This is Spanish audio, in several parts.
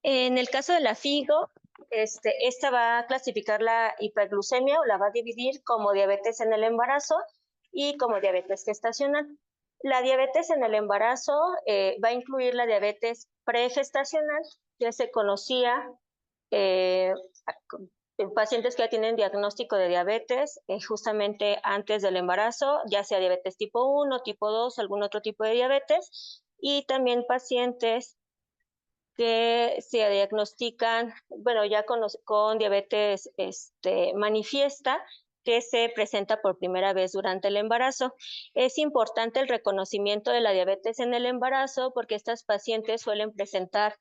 En el caso de la FIGO, esta va a clasificar la hiperglucemia o la va a dividir como diabetes en el embarazo y como diabetes gestacional. La diabetes en el embarazo va a incluir la diabetes pregestacional, que se conocía en pacientes que ya tienen diagnóstico de diabetes justamente antes del embarazo, ya sea diabetes tipo 1, tipo 2, algún otro tipo de diabetes, y también pacientes que se diagnostican, bueno, ya con diabetes manifiesta, que se presenta por primera vez durante el embarazo. Es importante el reconocimiento de la diabetes en el embarazo porque estas pacientes suelen presentar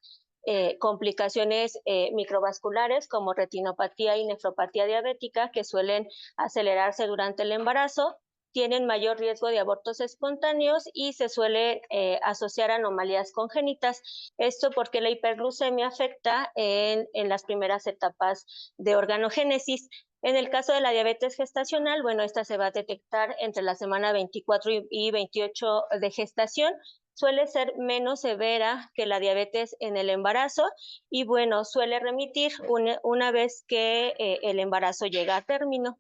complicaciones microvasculares como retinopatía y nefropatía diabética que suelen acelerarse durante el embarazo, tienen mayor riesgo de abortos espontáneos y se suele asociar a anomalías congénitas. Esto porque la hiperglucemia afecta en las primeras etapas de organogénesis. En el caso de la diabetes gestacional, bueno, esta se va a detectar entre la semana 24 y 28 de gestación. Suele ser menos severa que la diabetes en el embarazo y, bueno, suele remitir una vez que el embarazo llega a término.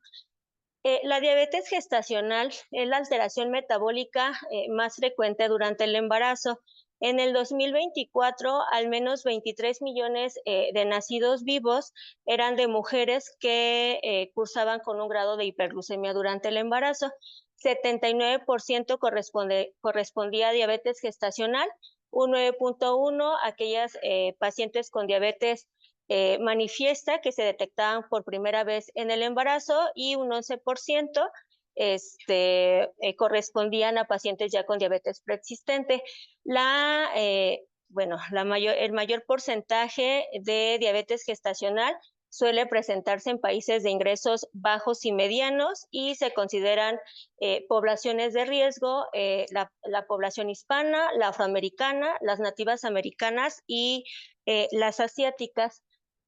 La diabetes gestacional es la alteración metabólica más frecuente durante el embarazo. En el 2024, al menos 23 millones de nacidos vivos eran de mujeres que cursaban con un grado de hiperglucemia durante el embarazo. 79% correspondía a diabetes gestacional, un 9.1% aquellas pacientes con diabetes manifiesta que se detectaban por primera vez en el embarazo y un 11% correspondían a pacientes ya con diabetes preexistente. El mayor porcentaje de diabetes gestacional suele presentarse en países de ingresos bajos y medianos y se consideran poblaciones de riesgo, la población hispana, la afroamericana, las nativas americanas y las asiáticas.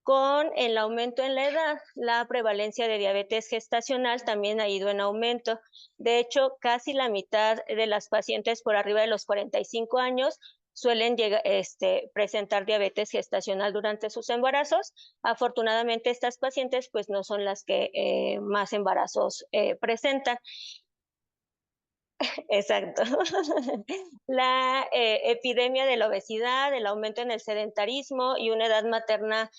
Con el aumento en la edad, la prevalencia de diabetes gestacional también ha ido en aumento. De hecho, casi la mitad de las pacientes por arriba de los 45 años suelen presentar diabetes gestacional durante sus embarazos. Afortunadamente, estas pacientes pues no son las que más embarazos presentan. Exacto. La epidemia de la obesidad, el aumento en el sedentarismo y una edad materna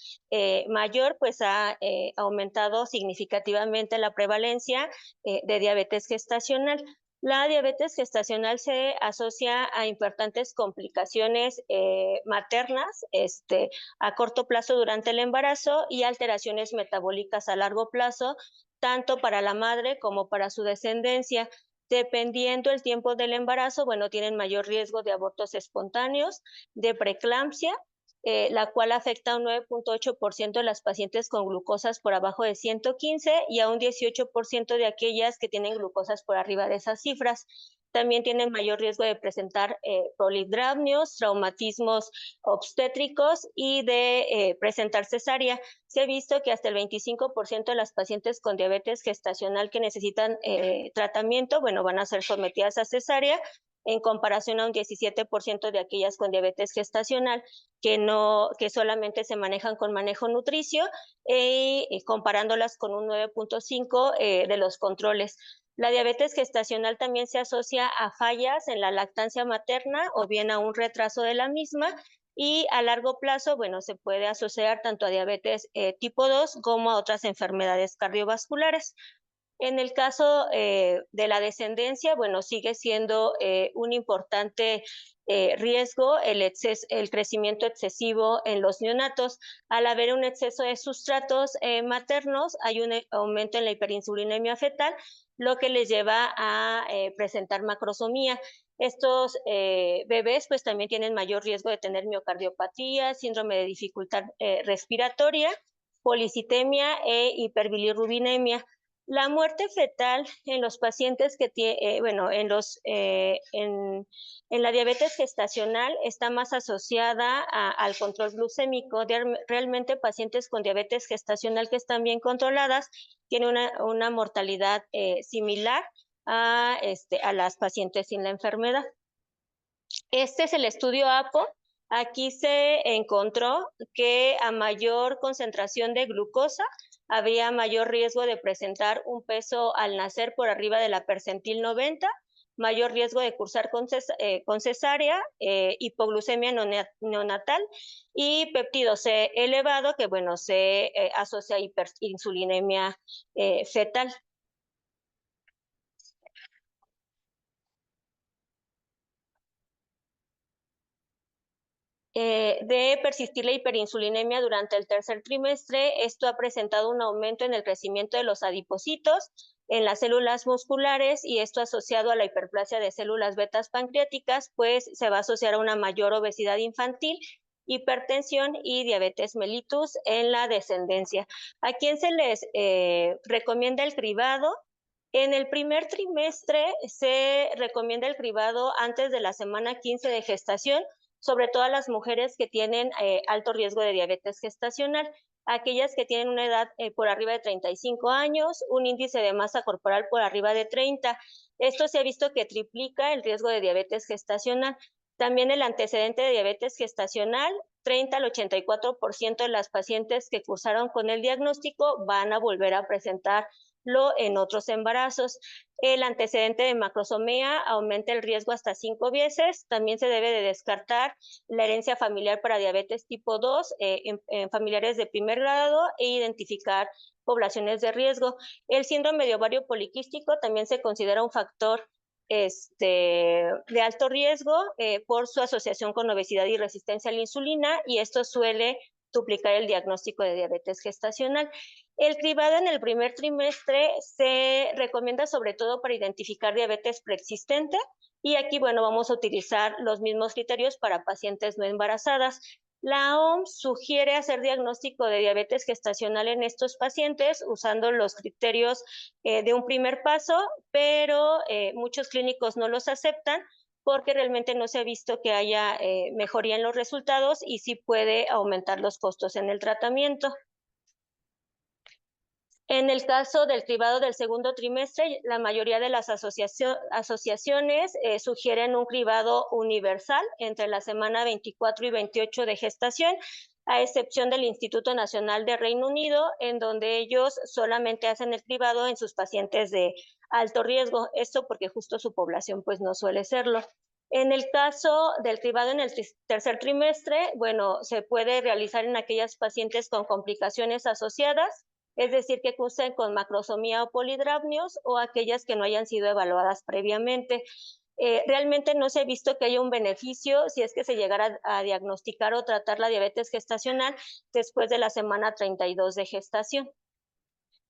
mayor, pues ha aumentado significativamente la prevalencia de diabetes gestacional. La diabetes gestacional se asocia a importantes complicaciones maternas a corto plazo durante el embarazo y alteraciones metabólicas a largo plazo, tanto para la madre como para su descendencia. Dependiendo el tiempo del embarazo, bueno, tienen mayor riesgo de abortos espontáneos, de preeclampsia, la cual afecta a un 9.8% de las pacientes con glucosas por abajo de 115 y a un 18% de aquellas que tienen glucosas por arriba de esas cifras. También tienen mayor riesgo de presentar polidramnios, traumatismos obstétricos y de presentar cesárea. Se ha visto que hasta el 25% de las pacientes con diabetes gestacional que necesitan tratamiento, bueno, van a ser sometidas a cesárea, en comparación a un 17% de aquellas con diabetes gestacional que solamente se manejan con manejo nutricio, comparándolas con un 9.5% de los controles. La diabetes gestacional también se asocia a fallas en la lactancia materna o bien a un retraso de la misma, y a largo plazo, bueno, se puede asociar tanto a diabetes tipo 2 como a otras enfermedades cardiovasculares. En el caso de la descendencia, bueno, sigue siendo un importante riesgo el crecimiento excesivo en los neonatos. Al haber un exceso de sustratos maternos, hay un aumento en la hiperinsulinemia fetal, lo que les lleva a presentar macrosomía. Estos bebés pues también tienen mayor riesgo de tener miocardiopatía, síndrome de dificultad respiratoria, policitemia e hiperbilirrubinemia. La muerte fetal en los pacientes que tienen, bueno, en la diabetes gestacional está más asociada al control glucémico. Realmente pacientes con diabetes gestacional que están bien controladas tienen una mortalidad similar a las pacientes sin la enfermedad. Este es el estudio APO. Aquí se encontró que a mayor concentración de glucosa había mayor riesgo de presentar un peso al nacer por arriba de la percentil 90, mayor riesgo de cursar con cesárea, hipoglucemia neonatal y péptido C elevado, que bueno, se asocia a hiperinsulinemia fetal. De persistir la hiperinsulinemia durante el tercer trimestre, esto ha presentado un aumento en el crecimiento de los adipocitos, en las células musculares, y esto asociado a la hiperplasia de células betas pancreáticas, pues se va a asociar a una mayor obesidad infantil, hipertensión y diabetes mellitus en la descendencia. ¿A quién se les recomienda el cribado? En el primer trimestre se recomienda el cribado antes de la semana 15 de gestación, sobre todo a las mujeres que tienen alto riesgo de diabetes gestacional, aquellas que tienen una edad por arriba de 35 años, un índice de masa corporal por arriba de 30. Esto se ha visto que triplica el riesgo de diabetes gestacional. También el antecedente de diabetes gestacional, 30 al 84% de las pacientes que cursaron con el diagnóstico van a volver a presentarlo en otros embarazos. El antecedente de macrosomía aumenta el riesgo hasta 5 veces. También se debe de descartar la herencia familiar para diabetes tipo 2 en familiares de primer grado e identificar poblaciones de riesgo. El síndrome de ovario poliquístico también se considera un factor de alto riesgo por su asociación con obesidad y resistencia a la insulina, y esto suele duplicar el diagnóstico de diabetes gestacional. El cribado en el primer trimestre se recomienda sobre todo para identificar diabetes preexistente, y aquí, bueno, vamos a utilizar los mismos criterios para pacientes no embarazadas. La OMS sugiere hacer diagnóstico de diabetes gestacional en estos pacientes usando los criterios de un primer paso, pero muchos clínicos no los aceptan porque realmente no se ha visto que haya mejoría en los resultados y sí puede aumentar los costos en el tratamiento. En el caso del cribado del segundo trimestre, la mayoría de las asociaciones sugieren un cribado universal entre la semana 24 y 28 de gestación, a excepción del Instituto Nacional de Reino Unido, en donde ellos solamente hacen el cribado en sus pacientes de alto riesgo. Esto porque justo su población pues no suele serlo. En el caso del cribado en el tercer trimestre, bueno, se puede realizar en aquellas pacientes con complicaciones asociadas, es decir, que cursen con macrosomía o polidramnios, o aquellas que no hayan sido evaluadas previamente. Realmente no se ha visto que haya un beneficio si es que se llegara a diagnosticar o tratar la diabetes gestacional después de la semana 32 de gestación.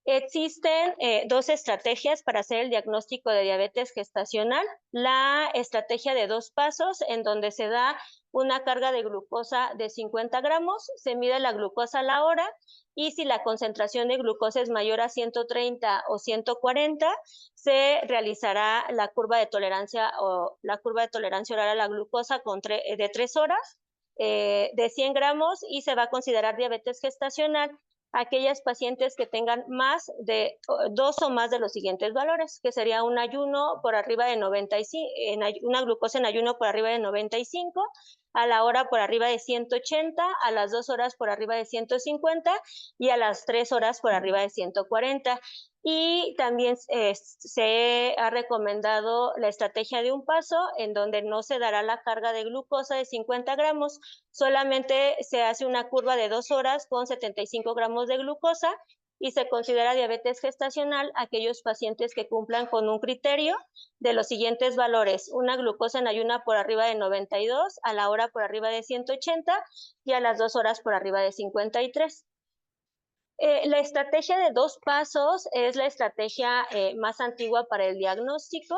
Existen dos estrategias para hacer el diagnóstico de diabetes gestacional. La estrategia de 2 pasos, en donde se da una carga de glucosa de 50 gramos, se mide la glucosa a la hora, y si la concentración de glucosa es mayor a 130 o 140, se realizará la curva de tolerancia oral a la glucosa de 3 horas de 100 gramos, y se va a considerar diabetes gestacional aquellas pacientes que tengan más de 2 o más de los siguientes valores, que sería un ayuno por arriba de 95, una glucosa en ayuno por arriba de 95, a la hora por arriba de 180, a las 2 horas por arriba de 150 y a las 3 horas por arriba de 140. Y también se ha recomendado la estrategia de un paso, en donde no se dará la carga de glucosa de 50 gramos, solamente se hace una curva de 2 horas con 75 gramos de glucosa, y se considera diabetes gestacional aquellos pacientes que cumplan con un criterio de los siguientes valores: una glucosa en ayuna por arriba de 92, a la hora por arriba de 180 y a las 2 horas por arriba de 53. La estrategia de 2 pasos es la estrategia más antigua para el diagnóstico,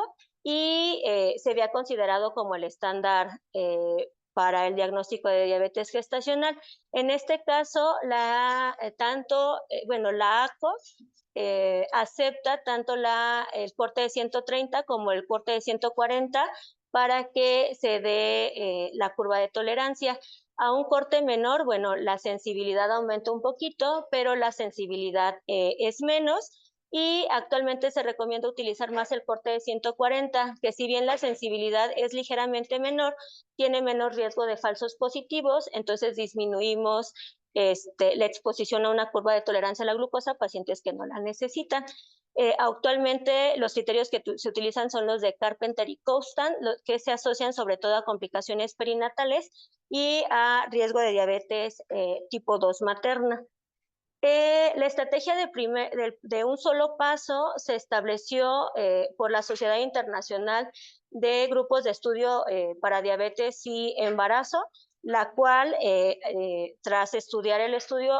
y se había considerado como el estándar para el diagnóstico de diabetes gestacional. En este caso, la ACO acepta tanto el corte de 130 como el corte de 140 para que se dé la curva de tolerancia. A un corte menor, bueno, la sensibilidad aumenta un poquito, pero la sensibilidad es menos. Y actualmente se recomienda utilizar más el corte de 140, que si bien la sensibilidad es ligeramente menor, tiene menos riesgo de falsos positivos, entonces disminuimos la exposición a una curva de tolerancia a la glucosa a pacientes que no la necesitan. Actualmente los criterios que se utilizan son los de Carpenter y Coustan, que se asocian sobre todo a complicaciones perinatales y a riesgo de diabetes tipo 2 materna. La estrategia de un solo paso se estableció por la Sociedad Internacional de Grupos de Estudio para Diabetes y Embarazo, la cual, tras estudiar el estudio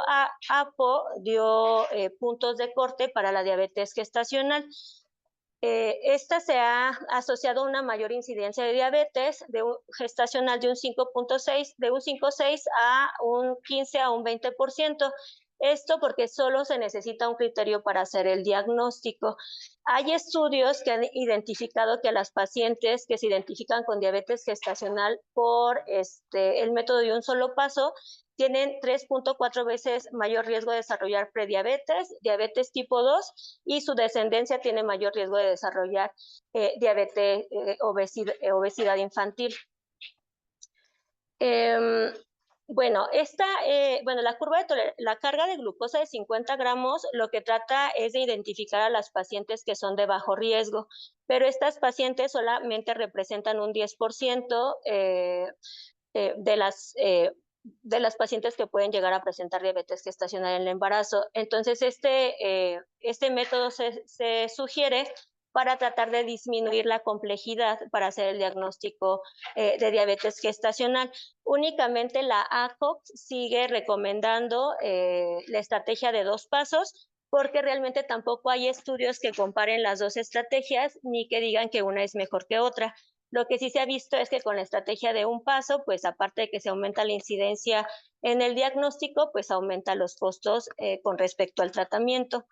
APO, dio puntos de corte para la diabetes gestacional. Esta se ha asociado a una mayor incidencia de diabetes gestacional de un 5.6, de un 5.6 a un 15 a un 20%. Esto porque solo se necesita un criterio para hacer el diagnóstico. Hay estudios que han identificado que a las pacientes que se identifican con diabetes gestacional por el método de un solo paso tienen 3.4 veces mayor riesgo de desarrollar prediabetes, diabetes tipo 2, y su descendencia tiene mayor riesgo de desarrollar diabetes, obesidad infantil. Bueno, la carga de glucosa de 50 gramos lo que trata es de identificar a las pacientes que son de bajo riesgo, pero estas pacientes solamente representan un 10% de las pacientes que pueden llegar a presentar diabetes gestacional en el embarazo. Entonces, este método se sugiere para tratar de disminuir la complejidad para hacer el diagnóstico de diabetes gestacional. Únicamente la ACOG sigue recomendando la estrategia de 2 pasos, porque realmente tampoco hay estudios que comparen las dos estrategias ni que digan que una es mejor que otra. Lo que sí se ha visto es que con la estrategia de un paso, pues aparte de que se aumenta la incidencia en el diagnóstico, pues aumenta los costos con respecto al tratamiento.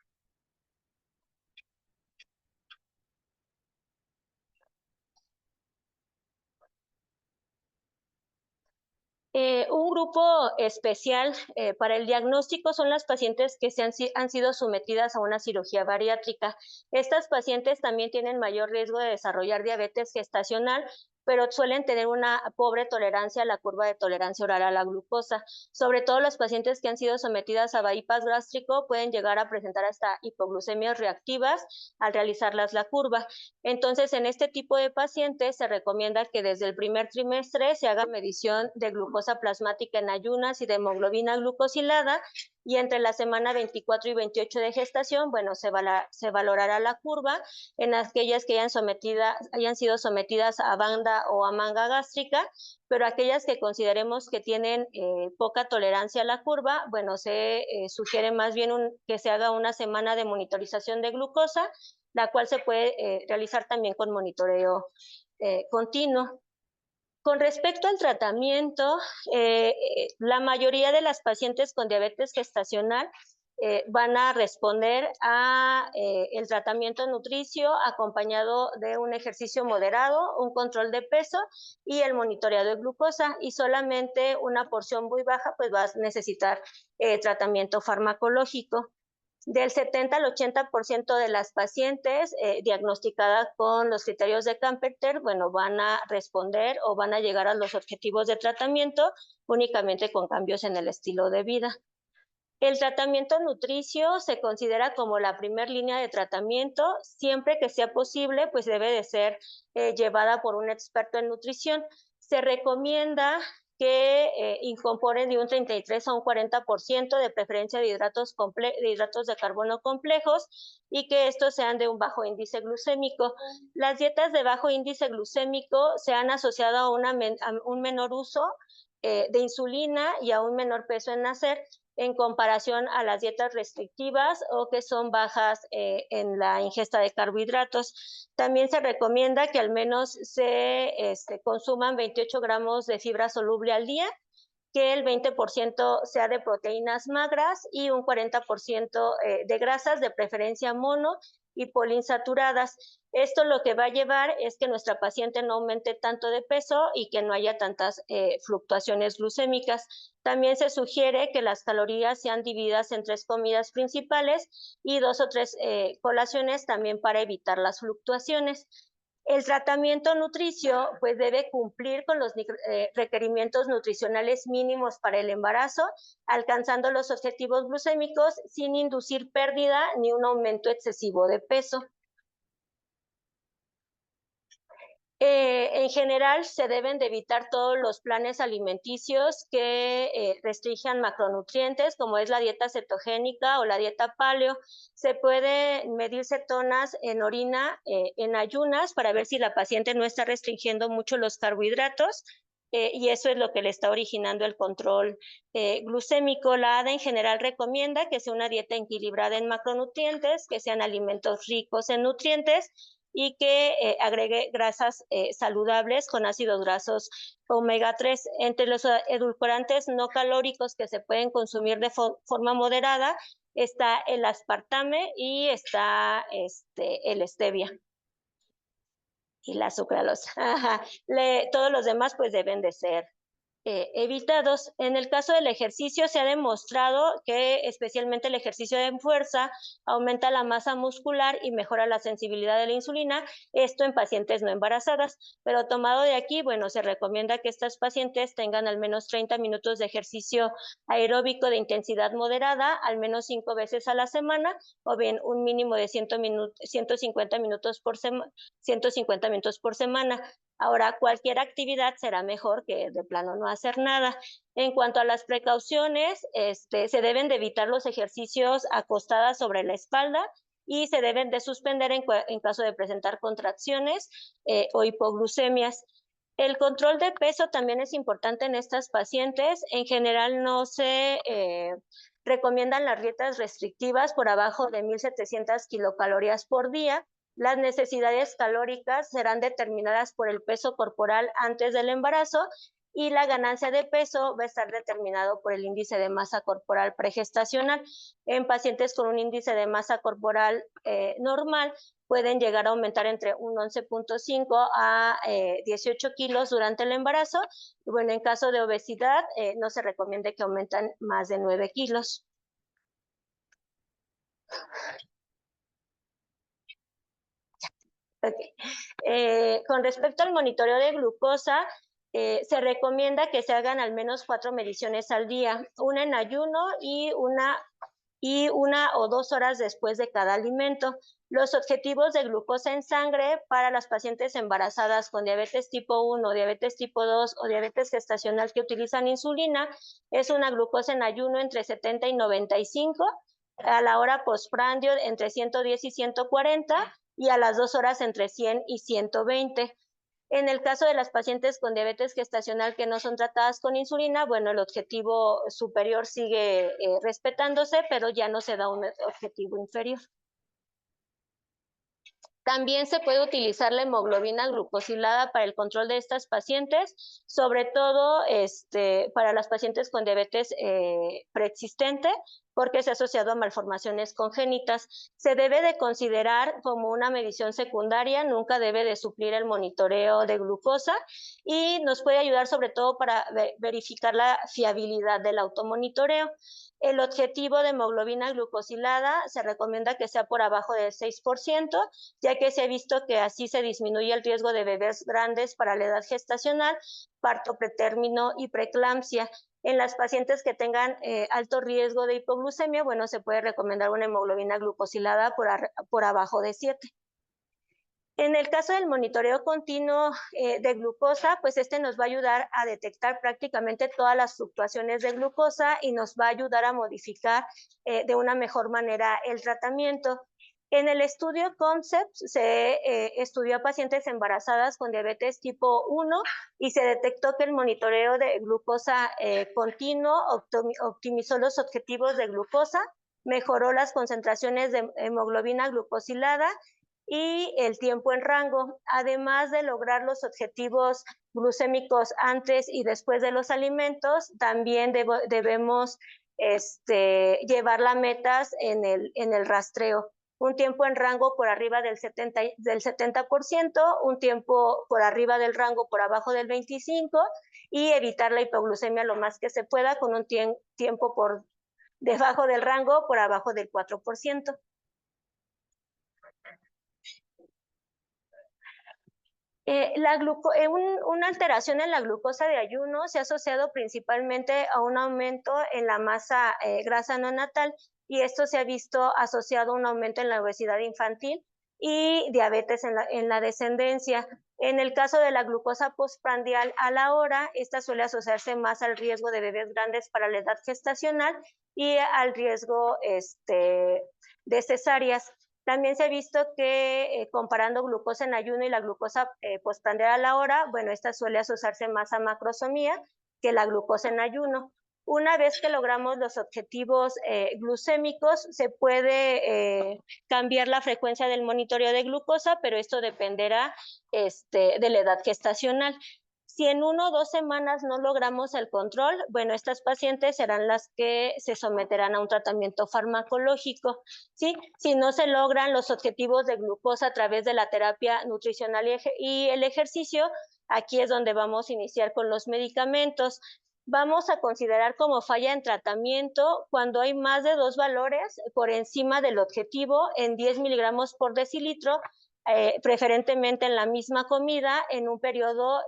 Un grupo especial para el diagnóstico son las pacientes que han sido sometidas a una cirugía bariátrica. Estas pacientes también tienen mayor riesgo de desarrollar diabetes gestacional, pero suelen tener una pobre tolerancia a la curva de tolerancia oral a la glucosa. Sobre todo las pacientes que han sido sometidas a bypass gástrico pueden llegar a presentar hasta hipoglucemias reactivas al realizarlas la curva. Entonces, en este tipo de pacientes se recomienda que desde el primer trimestre se haga medición de glucosa plasmática en ayunas y de hemoglobina glucosilada, y entre la semana 24 y 28 de gestación, bueno, se valorará la curva en aquellas que hayan sido sometidas a banda o a manga gástrica, pero aquellas que consideremos que tienen poca tolerancia a la curva, bueno, se sugiere más bien que se haga una semana de monitorización de glucosa, la cual se puede realizar también con monitoreo continuo. Con respecto al tratamiento, la mayoría de las pacientes con diabetes gestacional van a responder a el tratamiento nutricio acompañado de un ejercicio moderado, un control de peso y el monitoreado de glucosa, y solamente una porción muy baja pues va a necesitar tratamiento farmacológico. Del 70 al 80% de las pacientes diagnosticadas con los criterios de Carpenter, bueno, van a responder o van a llegar a los objetivos de tratamiento únicamente con cambios en el estilo de vida. El tratamiento nutricio se considera como la primera línea de tratamiento. Siempre que sea posible, pues debe de ser llevada por un experto en nutrición. Se recomienda que incorporen de un 33 a un 40% de preferencia de hidratos de carbono complejos, y que estos sean de un bajo índice glucémico. Las dietas de bajo índice glucémico se han asociado a un menor uso de insulina y a un menor peso en nacer, en comparación a las dietas restrictivas o que son bajas en la ingesta de carbohidratos. También se recomienda que al menos se consuman 28 gramos de fibra soluble al día, que el 20% sea de proteínas magras y un 40% de grasas, de preferencia mono y poliinsaturadas. Esto lo que va a llevar es que nuestra paciente no aumente tanto de peso y que no haya tantas fluctuaciones glucémicas. También se sugiere que las calorías sean divididas en 3 comidas principales y 2 o 3 colaciones, también para evitar las fluctuaciones. El tratamiento nutricio pues debe cumplir con los requerimientos nutricionales mínimos para el embarazo, alcanzando los objetivos glucémicos sin inducir pérdida ni un aumento excesivo de peso. En general, se deben de evitar todos los planes alimenticios que restrinjan macronutrientes, como es la dieta cetogénica o la dieta paleo. Se puede medir cetonas en orina en ayunas para ver si la paciente no está restringiendo mucho los carbohidratos, y eso es lo que le está originando el control glucémico. La ADA en general recomienda que sea una dieta equilibrada en macronutrientes, que sean alimentos ricos en nutrientes, y que agregue grasas saludables con ácidos grasos omega 3. Entre los edulcorantes no calóricos que se pueden consumir de forma moderada está el aspartame y está el stevia y la sucralosa. Todos los demás pues deben de ser evitados. En el caso del ejercicio, se ha demostrado que especialmente el ejercicio de fuerza aumenta la masa muscular y mejora la sensibilidad de la insulina, esto en pacientes no embarazadas. Pero tomado de aquí, bueno, se recomienda que estas pacientes tengan al menos 30 minutos de ejercicio aeróbico de intensidad moderada, al menos 5 veces a la semana, o bien un mínimo de 150 minutos por semana. Ahora, cualquier actividad será mejor que de plano no hacer nada. En cuanto a las precauciones, se deben de evitar los ejercicios acostadas sobre la espalda y se deben de suspender en caso de presentar contracciones o hipoglucemias. El control de peso también es importante en estas pacientes. En general no se recomiendan las dietas restrictivas por abajo de 1,700 kilocalorías por día. Las necesidades calóricas serán determinadas por el peso corporal antes del embarazo y la ganancia de peso va a estar determinado por el índice de masa corporal pregestacional. En pacientes con un índice de masa corporal normal pueden llegar a aumentar entre un 11.5 a 18 kilos durante el embarazo. Y bueno, en caso de obesidad no se recomienda que aumenten más de 9 kilos. Okay. Con respecto al monitoreo de glucosa, se recomienda que se hagan al menos 4 mediciones al día, una en ayuno y una o 2 horas después de cada alimento. Los objetivos de glucosa en sangre para las pacientes embarazadas con diabetes tipo 1, diabetes tipo 2 o diabetes gestacional que utilizan insulina es una glucosa en ayuno entre 70 y 95, a la hora postprandio entre 110 y 140 y a las 2 horas entre 100 y 120. En el caso de las pacientes con diabetes gestacional que no son tratadas con insulina, bueno, el objetivo superior sigue respetándose, pero ya no se da un objetivo inferior. También se puede utilizar la hemoglobina glucosilada para el control de estas pacientes, sobre todo para las pacientes con diabetes preexistente, porque se ha asociado a malformaciones congénitas. Se debe de considerar como una medición secundaria, nunca debe de suplir el monitoreo de glucosa y nos puede ayudar sobre todo para verificar la fiabilidad del automonitoreo. El objetivo de hemoglobina glucosilada se recomienda que sea por abajo del 6%, ya que se ha visto que así se disminuye el riesgo de bebés grandes para la edad gestacional, parto pretérmino y preeclampsia. En las pacientes que tengan alto riesgo de hipoglucemia, bueno, se puede recomendar una hemoglobina glucosilada por abajo de 7. En el caso del monitoreo continuo de glucosa, pues nos va a ayudar a detectar prácticamente todas las fluctuaciones de glucosa y nos va a ayudar a modificar de una mejor manera el tratamiento. En el estudio CONCEPT se estudió a pacientes embarazadas con diabetes tipo 1 y se detectó que el monitoreo de glucosa continuo optimizó los objetivos de glucosa, mejoró las concentraciones de hemoglobina glucosilada y el tiempo en rango, además de lograr los objetivos glucémicos antes y después de los alimentos. También debemos llevar las metas en el rastreo. Un tiempo en rango por arriba del 70%, un tiempo por arriba del rango por abajo del 25% y evitar la hipoglucemia lo más que se pueda con un tiempo por debajo del rango por abajo del 4%. Una alteración en la glucosa de ayuno se ha asociado principalmente a un aumento en la masa grasa neonatal y esto se ha visto asociado a un aumento en la obesidad infantil y diabetes en la descendencia. En el caso de la glucosa postprandial a la hora, esta suele asociarse más al riesgo de bebés grandes para la edad gestacional y al riesgo de cesáreas. También se ha visto que comparando glucosa en ayuno y la glucosa postprandial a la hora, bueno, esta suele asociarse más a macrosomía que la glucosa en ayuno. Una vez que logramos los objetivos glucémicos, se puede cambiar la frecuencia del monitoreo de glucosa, pero esto dependerá de la edad gestacional. Si en 1 o 2 semanas no logramos el control, bueno, estas pacientes serán las que se someterán a un tratamiento farmacológico, ¿sí? Si no se logran los objetivos de glucosa a través de la terapia nutricional y el ejercicio, aquí es donde vamos a iniciar con los medicamentos. Vamos a considerar como falla en tratamiento cuando hay más de 2 valores por encima del objetivo en 10 miligramos por decilitro, preferentemente en la misma comida en un periodo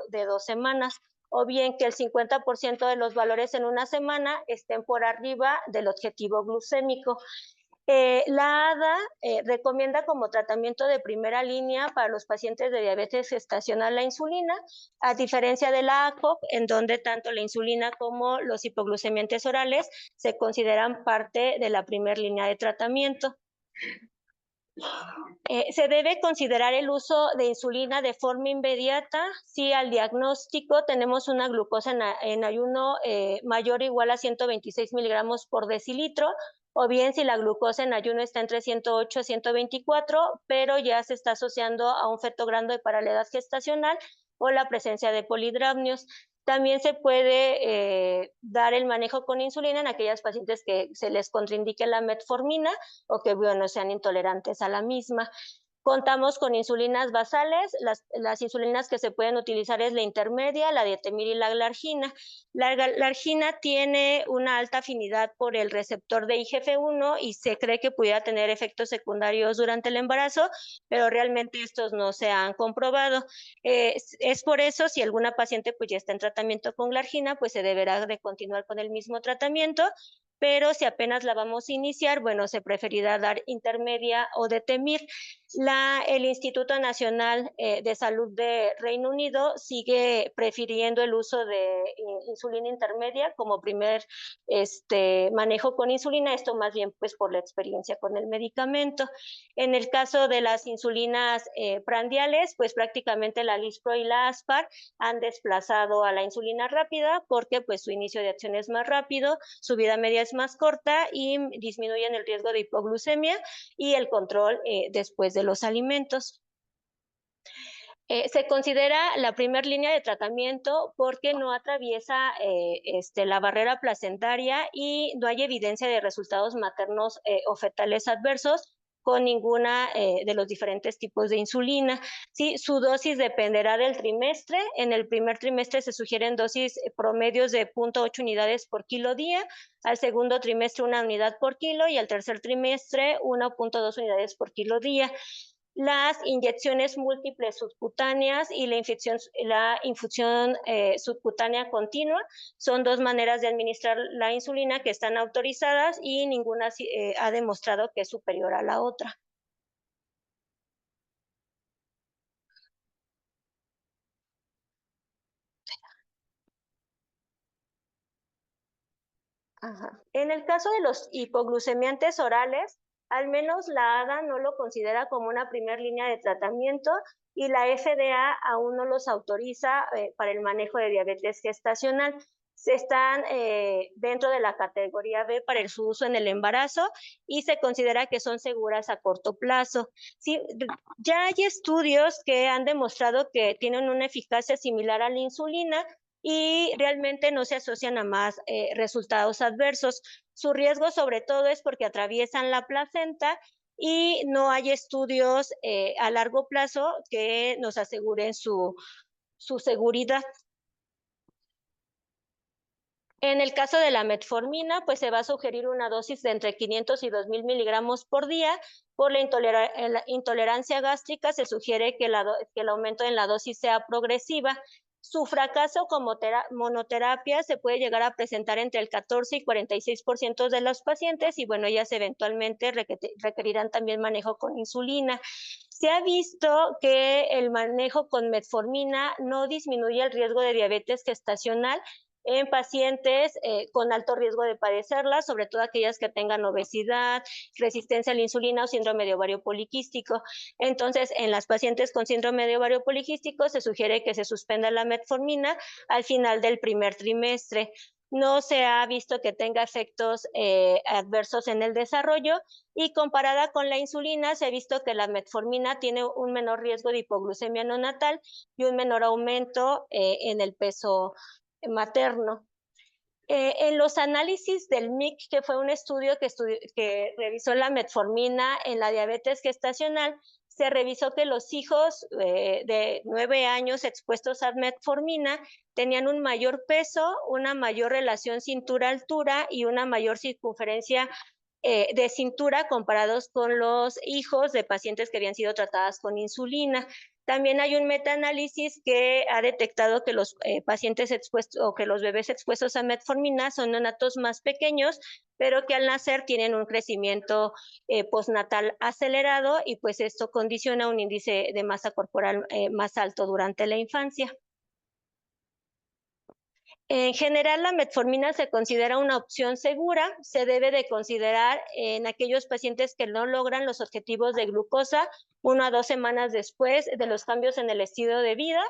de 2 semanas, o bien que el 50% de los valores en una semana estén por arriba del objetivo glucémico. La ADA recomienda como tratamiento de primera línea para los pacientes de diabetes gestacional la insulina, a diferencia de la ACOG, en donde tanto la insulina como los hipoglucemiantes orales se consideran parte de la primera línea de tratamiento. Se debe considerar el uso de insulina de forma inmediata si al diagnóstico tenemos una glucosa en ayuno mayor o igual a 126 miligramos por decilitro, o bien si la glucosa en ayuno está entre 108 y 124, pero ya se está asociando a un feto grande para la edad gestacional o la presencia de polidramnios. También se puede dar el manejo con insulina en aquellas pacientes que se les contraindique la metformina o que, bueno, sean intolerantes a la misma. Contamos con insulinas basales. Las insulinas que se pueden utilizar es la intermedia, la dietemir y la glargina. La glargina tiene una alta afinidad por el receptor de IGF-1 y se cree que pudiera tener efectos secundarios durante el embarazo, pero realmente estos no se han comprobado. Es por eso, si alguna paciente pues ya está en tratamiento con glargina, pues se deberá de continuar con el mismo tratamiento, pero si apenas la vamos a iniciar, bueno, se preferirá dar intermedia o detemir. El Instituto Nacional de Salud de Reino Unido sigue prefiriendo el uso de insulina intermedia como primer manejo con insulina, esto más bien pues por la experiencia con el medicamento. En el caso de las insulinas prandiales, pues prácticamente la Lispro y la Aspar han desplazado a la insulina rápida porque pues su inicio de acción es más rápido, su vida media es más corta y disminuyen el riesgo de hipoglucemia y el control después de los alimentos. Se considera la primera línea de tratamiento porque no atraviesa la barrera placentaria y no hay evidencia de resultados maternos o fetales adversos con ninguna de los diferentes tipos de insulina. Sí, su dosis dependerá del trimestre. En el primer trimestre se sugieren dosis promedios de 0.8 unidades por kilo día, al segundo trimestre 1 unidad por kilo y al tercer trimestre 1.2 unidades por kilo día. Las inyecciones múltiples subcutáneas y la infusión subcutánea continua son 2 maneras de administrar la insulina que están autorizadas y ninguna ha demostrado que es superior a la otra. Ajá. En el caso de los hipoglucemiantes orales, Al menos la ADA no lo considera como una primera línea de tratamiento y la FDA aún no los autoriza para el manejo de diabetes gestacional. Se están dentro de la categoría B para su uso en el embarazo y se considera que son seguras a corto plazo. Sí, ya hay estudios que han demostrado que tienen una eficacia similar a la insulina y realmente no se asocian a más resultados adversos. Su riesgo sobre todo es porque atraviesan la placenta y no hay estudios a largo plazo que nos aseguren su seguridad. En el caso de la metformina, pues se va a sugerir una dosis de entre 500 y 2000 miligramos por día. Por la intolerancia gástrica se sugiere que el aumento en la dosis sea progresiva. Su fracaso como monoterapia se puede llegar a presentar entre el 14 y 46% de los pacientes y bueno, ellas eventualmente requerirán también manejo con insulina. Se ha visto que el manejo con metformina no disminuye el riesgo de diabetes gestacional en pacientes con alto riesgo de padecerla, sobre todo aquellas que tengan obesidad, resistencia a la insulina o síndrome de ovario poliquístico. Entonces, en las pacientes con síndrome de ovario poliquístico se sugiere que se suspenda la metformina al final del primer trimestre. No se ha visto que tenga efectos adversos en el desarrollo y comparada con la insulina se ha visto que la metformina tiene un menor riesgo de hipoglucemia neonatal y un menor aumento en el peso materno. En los análisis del MIC, que fue un estudio que revisó la metformina en la diabetes gestacional, se revisó que los hijos de 9 años expuestos a metformina tenían un mayor peso, una mayor relación cintura-altura y una mayor circunferencia de cintura comparados con los hijos de pacientes que habían sido tratadas con insulina. También hay un metaanálisis que ha detectado que los pacientes expuestos o que los bebés expuestos a metformina son neonatos más pequeños, pero que al nacer tienen un crecimiento postnatal acelerado y pues esto condiciona un índice de masa corporal más alto durante la infancia. En general, la metformina se considera una opción segura. Se debe de considerar en aquellos pacientes que no logran los objetivos de glucosa 1 a 2 semanas después de los cambios en el estilo de vida.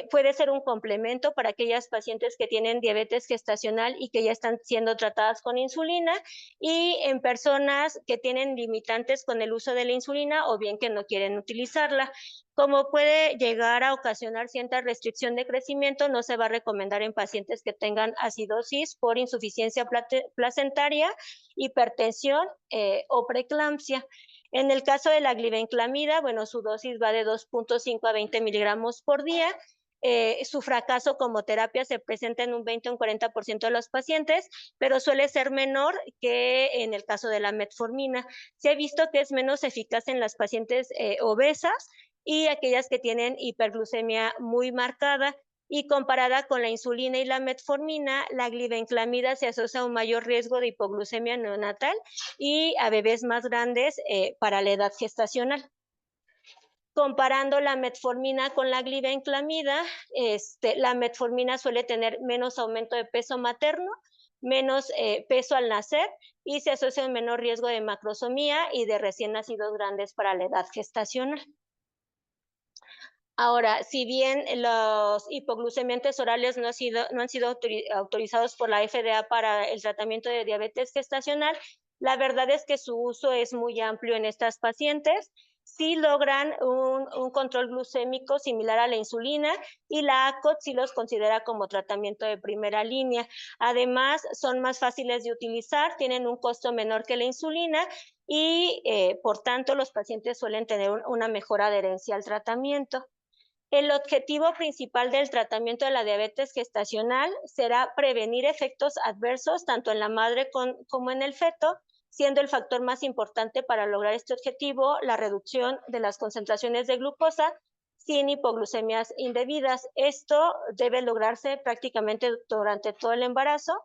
Puede ser un complemento para aquellas pacientes que tienen diabetes gestacional y que ya están siendo tratadas con insulina y en personas que tienen limitantes con el uso de la insulina o bien que no quieren utilizarla. Como puede llegar a ocasionar cierta restricción de crecimiento, no se va a recomendar en pacientes que tengan acidosis por insuficiencia placentaria, hipertensión o preeclampsia. En el caso de la glibenclamida, bueno, su dosis va de 2.5 a 20 miligramos por día. Su fracaso como terapia se presenta en un 20 o un 40% de los pacientes, pero suele ser menor que en el caso de la metformina. Se ha visto que es menos eficaz en las pacientes obesas y aquellas que tienen hiperglucemia muy marcada. Y comparada con la insulina y la metformina, la glibenclamida se asocia a un mayor riesgo de hipoglucemia neonatal y a bebés más grandes para la edad gestacional. Comparando la metformina con la glibenclamida, la metformina suele tener menos aumento de peso materno, menos peso al nacer y se asocia a un menor riesgo de macrosomía y de recién nacidos grandes para la edad gestacional. Ahora, si bien los hipoglucemiantes orales no han sido autorizados por la FDA para el tratamiento de diabetes gestacional, la verdad es que su uso es muy amplio en estas pacientes. Sí logran un control glucémico similar a la insulina y la ACOT sí los considera como tratamiento de primera línea. Además, son más fáciles de utilizar, tienen un costo menor que la insulina y, por tanto, los pacientes suelen tener una mejor adherencia al tratamiento. El objetivo principal del tratamiento de la diabetes gestacional será prevenir efectos adversos tanto en la madre como en el feto, siendo el factor más importante para lograr este objetivo la reducción de las concentraciones de glucosa sin hipoglucemias indebidas. Esto debe lograrse prácticamente durante todo el embarazo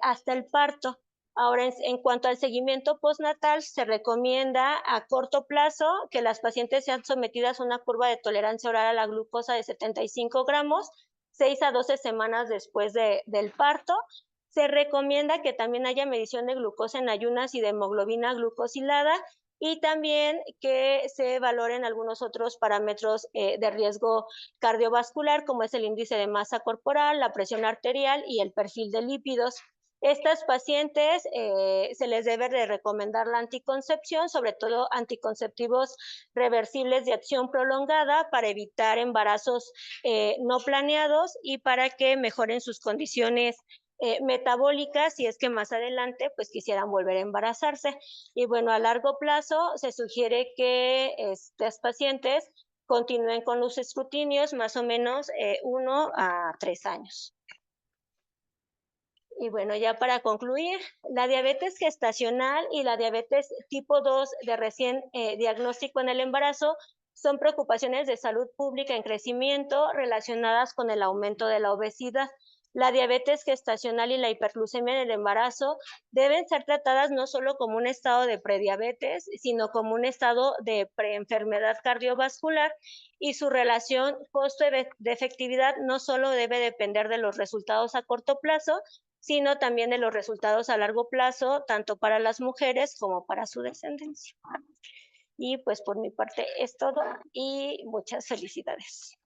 hasta el parto. Ahora, en cuanto al seguimiento postnatal, se recomienda a corto plazo que las pacientes sean sometidas a una curva de tolerancia oral a la glucosa de 75 gramos, 6 a 12 semanas después del parto. Se recomienda que también haya medición de glucosa en ayunas y de hemoglobina glucosilada, y también que se valoren algunos otros parámetros de riesgo cardiovascular, como es el índice de masa corporal, la presión arterial y el perfil de lípidos. Estas pacientes se les debe de recomendar la anticoncepción, sobre todo anticonceptivos reversibles de acción prolongada, para evitar embarazos no planeados y para que mejoren sus condiciones metabólicas, si es que más adelante pues quisieran volver a embarazarse. Y bueno, a largo plazo se sugiere que estas pacientes continúen con los escrutinios más o menos 1 a 3 años. Y bueno, ya para concluir, la diabetes gestacional y la diabetes tipo 2 de recién diagnóstico en el embarazo son preocupaciones de salud pública en crecimiento relacionadas con el aumento de la obesidad. La diabetes gestacional y la hiperglucemia en el embarazo deben ser tratadas no solo como un estado de prediabetes, sino como un estado de preenfermedad cardiovascular, y su relación costo de efectividad no solo debe depender de los resultados a corto plazo, sino también de los resultados a largo plazo, tanto para las mujeres como para su descendencia. Y pues por mi parte es todo y muchas felicidades.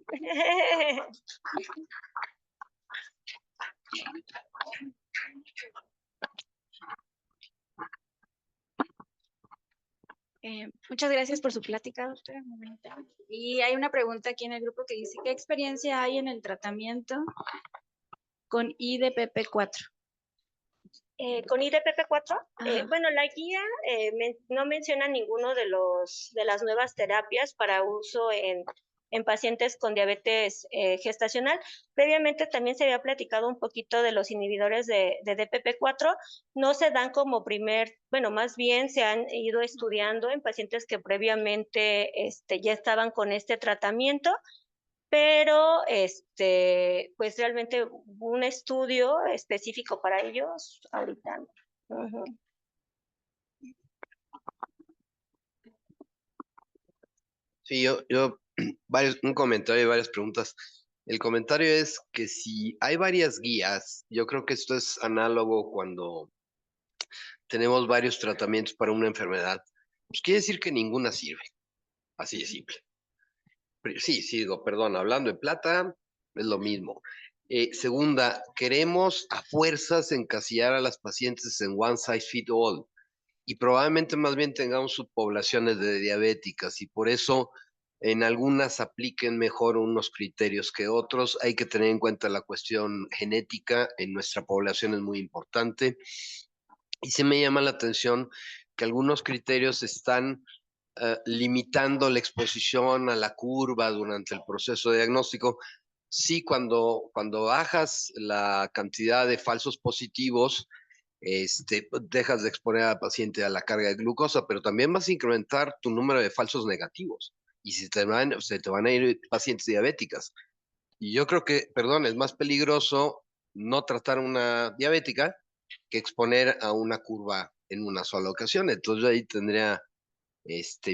Muchas gracias por su plática, doctora. Y hay una pregunta aquí en el grupo que dice, ¿qué experiencia hay en el tratamiento con IDPP4? Con IDPP4, bueno, la guía no menciona ninguno de las nuevas terapias para uso en pacientes con diabetes gestacional. Previamente también se había platicado un poquito de los inhibidores de DPP4. No se dan como bueno, más bien se han ido estudiando en pacientes que previamente ya estaban con este tratamiento, pero pues realmente un estudio específico para ellos ahorita no. Uh-huh. Sí, un comentario y varias preguntas. El comentario es que si hay varias guías, yo creo que esto es análogo cuando tenemos varios tratamientos para una enfermedad, pues quiere decir que ninguna sirve, así de simple. Sí, digo, perdón, hablando en plata, es lo mismo. Segunda, queremos a fuerzas encasillar a las pacientes en one size fit all, y probablemente más bien tengamos subpoblaciones de diabéticas, y por eso en algunas apliquen mejor unos criterios que otros. Hay que tener en cuenta la cuestión genética, en nuestra población es muy importante, y se me llama la atención que algunos criterios están limitando la exposición a la curva durante el proceso de diagnóstico. Sí, cuando bajas la cantidad de falsos positivos, dejas de exponer al paciente a la carga de glucosa, pero también vas a incrementar tu número de falsos negativos, y se te van a ir pacientes diabéticas. Y yo creo que, perdón, es más peligroso no tratar una diabética que exponer a una curva en una sola ocasión. Entonces ahí tendría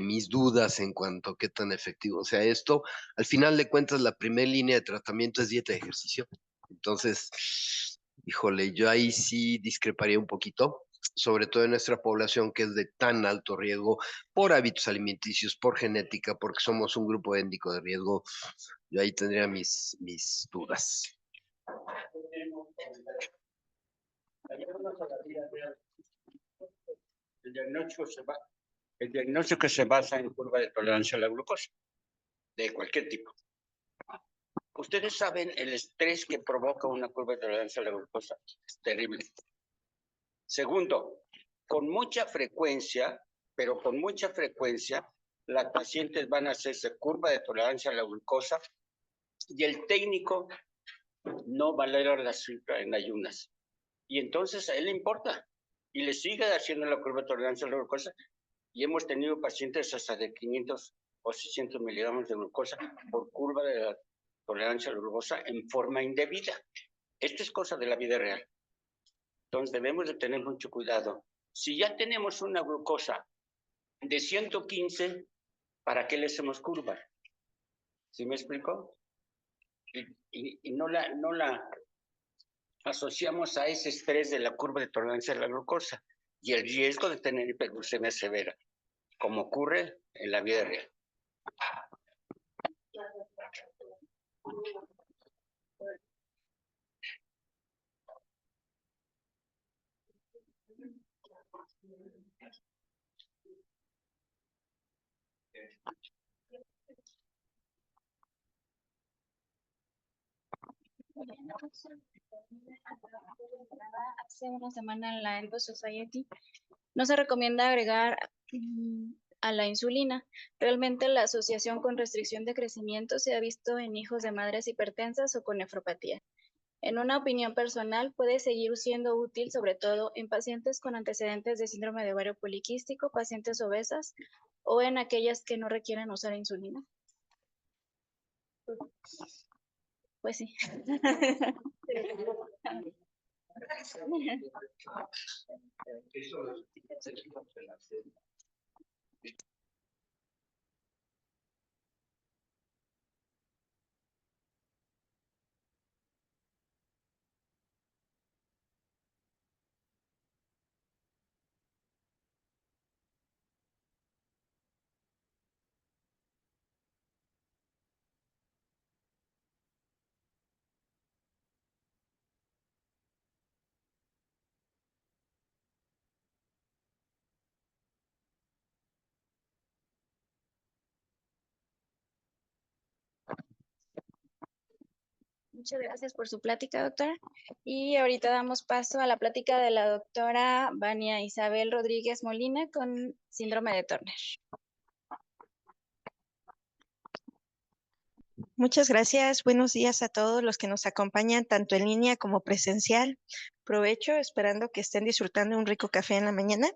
mis dudas en cuanto a qué tan efectivo sea esto. Al final de cuentas, la primera línea de tratamiento es dieta y ejercicio. Entonces, híjole, yo ahí sí discreparía un poquito, sobre todo en nuestra población que es de tan alto riesgo por hábitos alimenticios, por genética, porque somos un grupo étnico de riesgo. Yo ahí tendría mis dudas. El diagnóstico se basa en curva de tolerancia a la glucosa, de cualquier tipo. Ustedes saben el estrés que provoca una curva de tolerancia a la glucosa. Es terrible. Segundo, con mucha frecuencia, las pacientes van a hacerse curva de tolerancia a la glucosa y el técnico no valora la cifra en ayunas. Y entonces a él le importa y le sigue haciendo la curva de tolerancia a la glucosa. Y hemos tenido pacientes hasta de 500 o 600 miligramos de glucosa por curva de la tolerancia a la glucosa en forma indebida. Esto es cosa de la vida real. Entonces debemos de tener mucho cuidado. Si ya tenemos una glucosa de 115, ¿para qué le hacemos curva? ¿Sí me explico? Y no la asociamos a ese estrés de la curva de tolerancia a la glucosa y el riesgo de tener hiperglucemia severa, como ocurre en la vida real. Hace una semana en la Envo Society no se recomienda agregar a la insulina. Realmente la asociación con restricción de crecimiento se ha visto en hijos de madres hipertensas o con nefropatía. En una opinión personal, puede seguir siendo útil, sobre todo en pacientes con antecedentes de síndrome de ovario poliquístico, pacientes obesas o en aquellas que no requieren usar insulina. Pues sí. Muchas gracias por su plática, doctora. Y ahorita damos paso a la plática de la doctora Vania Isabel Rodríguez Molina con síndrome de Turner. Muchas gracias. Buenos días a todos los que nos acompañan, tanto en línea como presencial. Provecho, esperando que estén disfrutando un rico café en la mañana.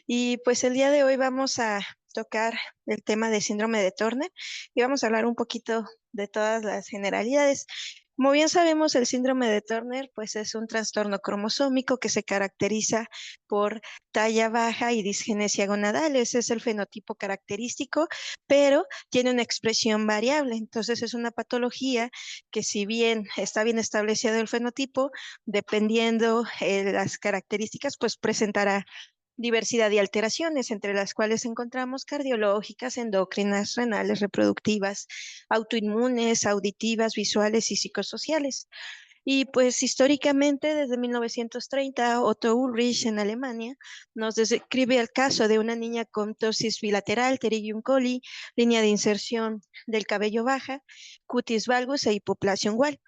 Y pues el día de hoy vamos a tocar el tema de síndrome de Turner y vamos a hablar un poquito de todas las generalidades. Como bien sabemos, el síndrome de Turner pues es un trastorno cromosómico que se caracteriza por talla baja y disgenesia gonadal. Ese es el fenotipo característico, pero tiene una expresión variable. Entonces es una patología que, si bien está bien establecido el fenotipo, dependiendo las características, pues presentará diversidad de alteraciones, entre las cuales encontramos cardiológicas, endocrinas, renales, reproductivas, autoinmunes, auditivas, visuales y psicosociales. Y pues históricamente, desde 1930, Otto Ulrich en Alemania nos describe el caso de una niña con ptosis bilateral, pterygium coli, línea de inserción del cabello baja, cutis valgus e hipoplasia ungual.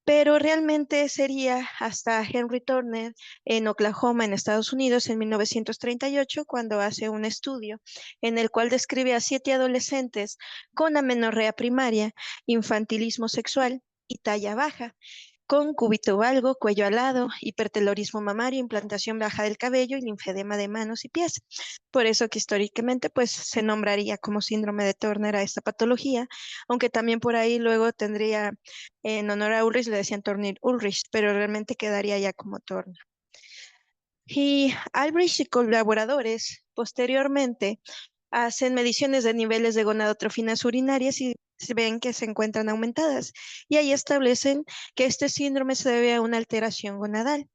Pero realmente sería hasta Henry Turner en Oklahoma, en Estados Unidos, en 1938, cuando hace un estudio en el cual describe a 7 adolescentes con amenorrea primaria, infantilismo sexual y talla baja, con cúbito valgo, cuello alado, hipertelorismo mamario, implantación baja del cabello y linfedema de manos y pies. Por eso que históricamente pues se nombraría como síndrome de Turner a esta patología, aunque también por ahí luego tendría, en honor a Ulrich le decían Turner Ulrich, pero realmente quedaría ya como Turner. Y Albrecht y colaboradores posteriormente hacen mediciones de niveles de gonadotrofinas urinarias y se ven que se encuentran aumentadas. Y ahí establecen que este síndrome se debe a una alteración gonadal.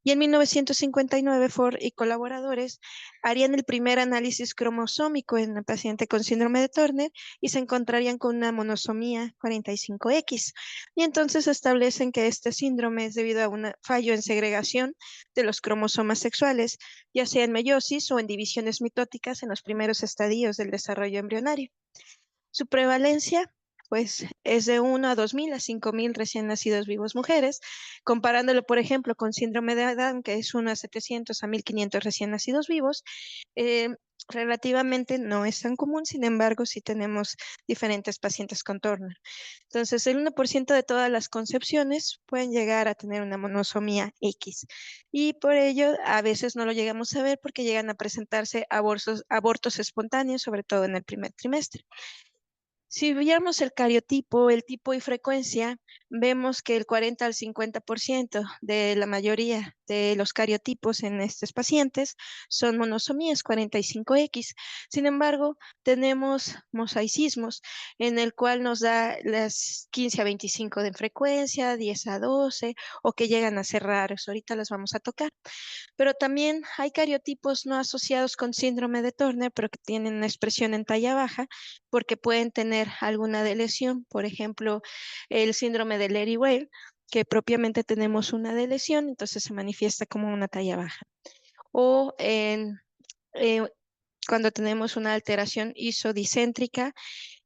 Y en 1959, Ford y colaboradores harían el primer análisis cromosómico en el paciente con síndrome de Turner y se encontrarían con una monosomía 45X. Y entonces establecen que este síndrome es debido a un fallo en segregación de los cromosomas sexuales, ya sea en meiosis o en divisiones mitóticas en los primeros estadios del desarrollo embrionario. Su prevalencia pues es de 1 a 2.000 a 5.000 recién nacidos vivos mujeres, comparándolo, por ejemplo, con síndrome de Down, que es 1 a 700 a 1.500 recién nacidos vivos. Relativamente no es tan común, sin embargo, sí tenemos diferentes pacientes con Turner. Entonces, el 1% de todas las concepciones pueden llegar a tener una monosomía X. Y por ello, a veces no lo llegamos a ver porque llegan a presentarse abortos espontáneos, sobre todo en el primer trimestre. Si viéramos el cariotipo, el tipo y frecuencia, vemos que el 40 al 50% de la mayoría de los cariotipos en estos pacientes son monosomías 45X. Sin embargo, tenemos mosaicismos en el cual nos da las 15 a 25 de frecuencia, 10 a 12 o que llegan a ser raros. Ahorita las vamos a tocar. Pero también hay cariotipos no asociados con síndrome de Turner, pero que tienen una expresión en talla baja, porque pueden tener alguna de lesión, por ejemplo, el síndrome de Leri-Weill, que propiamente tenemos una de lesión, entonces se manifiesta como una talla baja. O eh, cuando tenemos una alteración isodicéntrica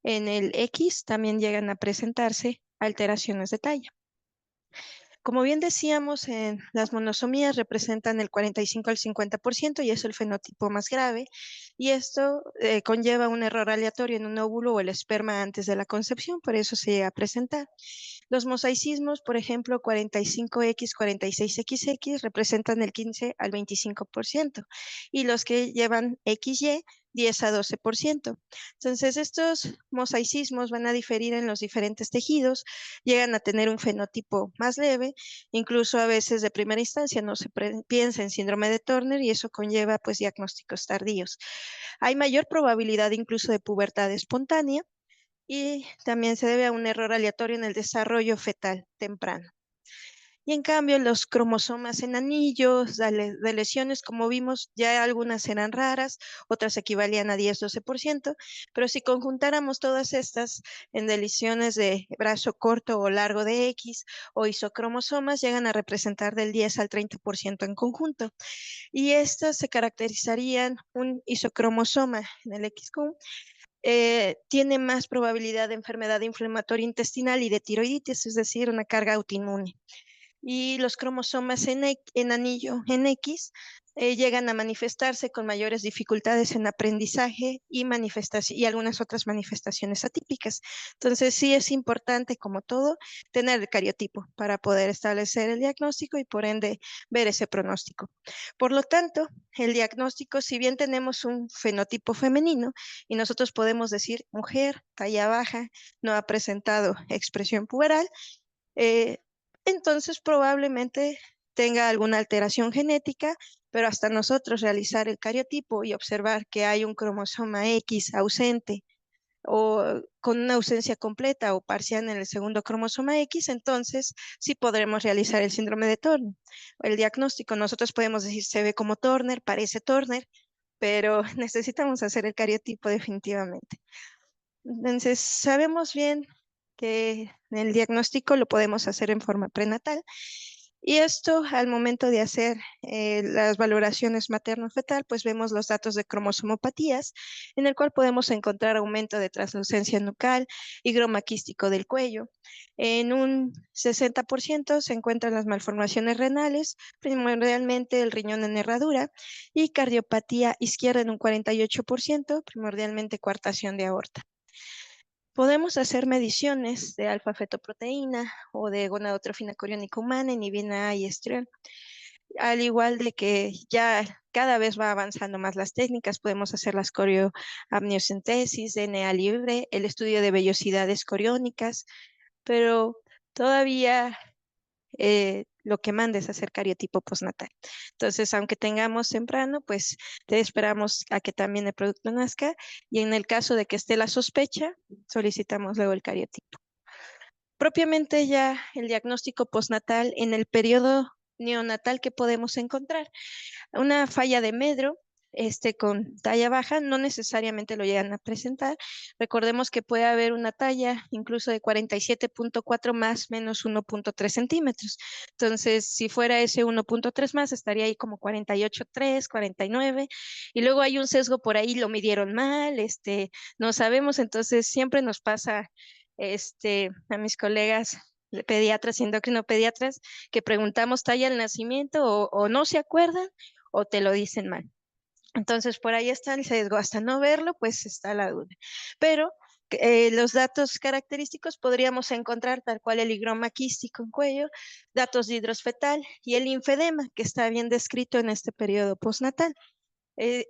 en el X, también llegan a presentarse alteraciones de talla. Como bien decíamos, las monosomías representan el 45 al 50% y es el fenotipo más grave. Y esto conlleva un error aleatorio en un óvulo o el esperma antes de la concepción, por eso se llega a presentar. Los mosaicismos, por ejemplo, 45X, 46XX, representan el 15 al 25%, y los que llevan XY, 10 a 12%. Entonces, estos mosaicismos van a diferir en los diferentes tejidos, llegan a tener un fenotipo más leve, incluso a veces de primera instancia no se piensa en síndrome de Turner y eso conlleva pues diagnósticos tardíos. Hay mayor probabilidad incluso de pubertad espontánea y también se debe a un error aleatorio en el desarrollo fetal temprano. Y en cambio, los cromosomas en anillos, de lesiones, como vimos, ya algunas eran raras, otras equivalían a 10-12%, pero si conjuntáramos todas estas en lesiones de brazo corto o largo de X o isocromosomas, llegan a representar del 10 al 30% en conjunto. Y estas se caracterizarían un isocromosoma en el XQ. Tiene más probabilidad de enfermedad inflamatoria intestinal y de tiroiditis, es decir, una carga autoinmune. Y los cromosomas en anillo en X llegan a manifestarse con mayores dificultades en aprendizaje y algunas otras manifestaciones atípicas. Entonces sí es importante, como todo, tener el cariotipo para poder establecer el diagnóstico y por ende ver ese pronóstico. Por lo tanto, el diagnóstico, si bien tenemos un fenotipo femenino y nosotros podemos decir mujer, talla baja, no ha presentado expresión puberal, eh, entonces probablemente tenga alguna alteración genética, pero hasta nosotros realizar el cariotipo y observar que hay un cromosoma X ausente o con una ausencia completa o parcial en el segundo cromosoma X, entonces sí podremos realizar el síndrome de Turner. El diagnóstico, nosotros podemos decir se ve como Turner, parece Turner, pero necesitamos hacer el cariotipo definitivamente. Entonces, sabemos bien que el diagnóstico lo podemos hacer en forma prenatal y esto al momento de hacer las valoraciones materno-fetal, pues vemos los datos de cromosomopatías, en el cual podemos encontrar aumento de translucencia nucal, higroma quístico del cuello. En un 60% se encuentran las malformaciones renales, primordialmente el riñón en herradura, y cardiopatía izquierda en un 48%, primordialmente coartación de aorta. Podemos hacer mediciones de alfa-fetoproteína o de gonadotrofina coriónica humana, inhibina A y estriol. Al igual de que ya cada vez va avanzando más las técnicas, podemos hacer las corioamniocentesis, DNA libre, el estudio de vellosidades coriónicas, pero todavía lo que manda es hacer cariotipo postnatal. Entonces, aunque tengamos temprano, pues te esperamos a que también el producto nazca y en el caso de que esté la sospecha, solicitamos luego el cariotipo. Propiamente ya el diagnóstico postnatal en el periodo neonatal que podemos encontrar. Una falla de medro con talla baja no necesariamente lo llegan a presentar. Recordemos que puede haber una talla incluso de 47.4 más menos 1.3 centímetros. Entonces, si fuera ese 1.3 más, estaría ahí como 48.3, 49. Y luego hay un sesgo por ahí, lo midieron mal, no sabemos. Entonces, siempre nos pasa a mis colegas pediatras y endocrinopediatras que preguntamos talla al nacimiento o no se acuerdan o te lo dicen mal. Entonces, por ahí está el sesgo. Hasta no verlo, pues está la duda. Pero los datos característicos podríamos encontrar tal cual el higroma quístico en cuello, datos de hidrosfetal y el linfedema, que está bien descrito en este periodo postnatal.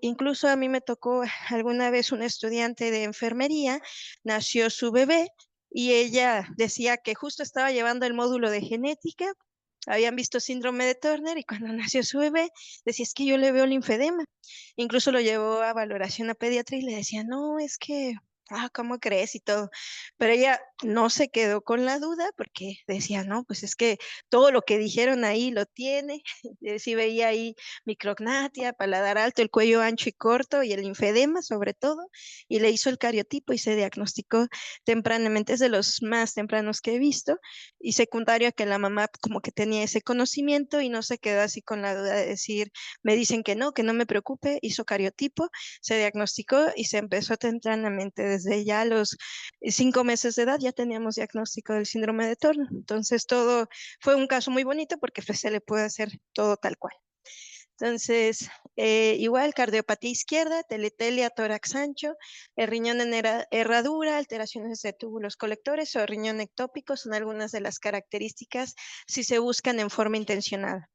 Incluso a mí me tocó alguna vez un estudiante de enfermería, nació su bebé y ella decía que justo estaba llevando el módulo de genética, habían visto síndrome de Turner y cuando nació su bebé decía, es que yo le veo linfedema. Incluso lo llevó a valoración a pediatra y le decía, no, es que, ¿cómo crees? Y todo. Pero ella no se quedó con la duda porque decía, no, pues es que todo lo que dijeron ahí lo tiene. Sí veía ahí micrognatia, paladar alto, el cuello ancho y corto y el linfedema sobre todo, y le hizo el cariotipo y se diagnosticó tempranamente, es de los más tempranos que he visto, y secundario a que la mamá como que tenía ese conocimiento y no se quedó así con la duda de decir, me dicen que no me preocupe, hizo cariotipo, se diagnosticó y se empezó tempranamente, desde ya los 5 meses de edad ya teníamos diagnóstico del síndrome de Turner, entonces todo fue un caso muy bonito porque pues, se le puede hacer todo tal cual. Entonces, igual cardiopatía izquierda, teletelia, tórax ancho, el riñón en herradura, alteraciones de túbulos colectores o riñón ectópico son algunas de las características si se buscan en forma intencionada.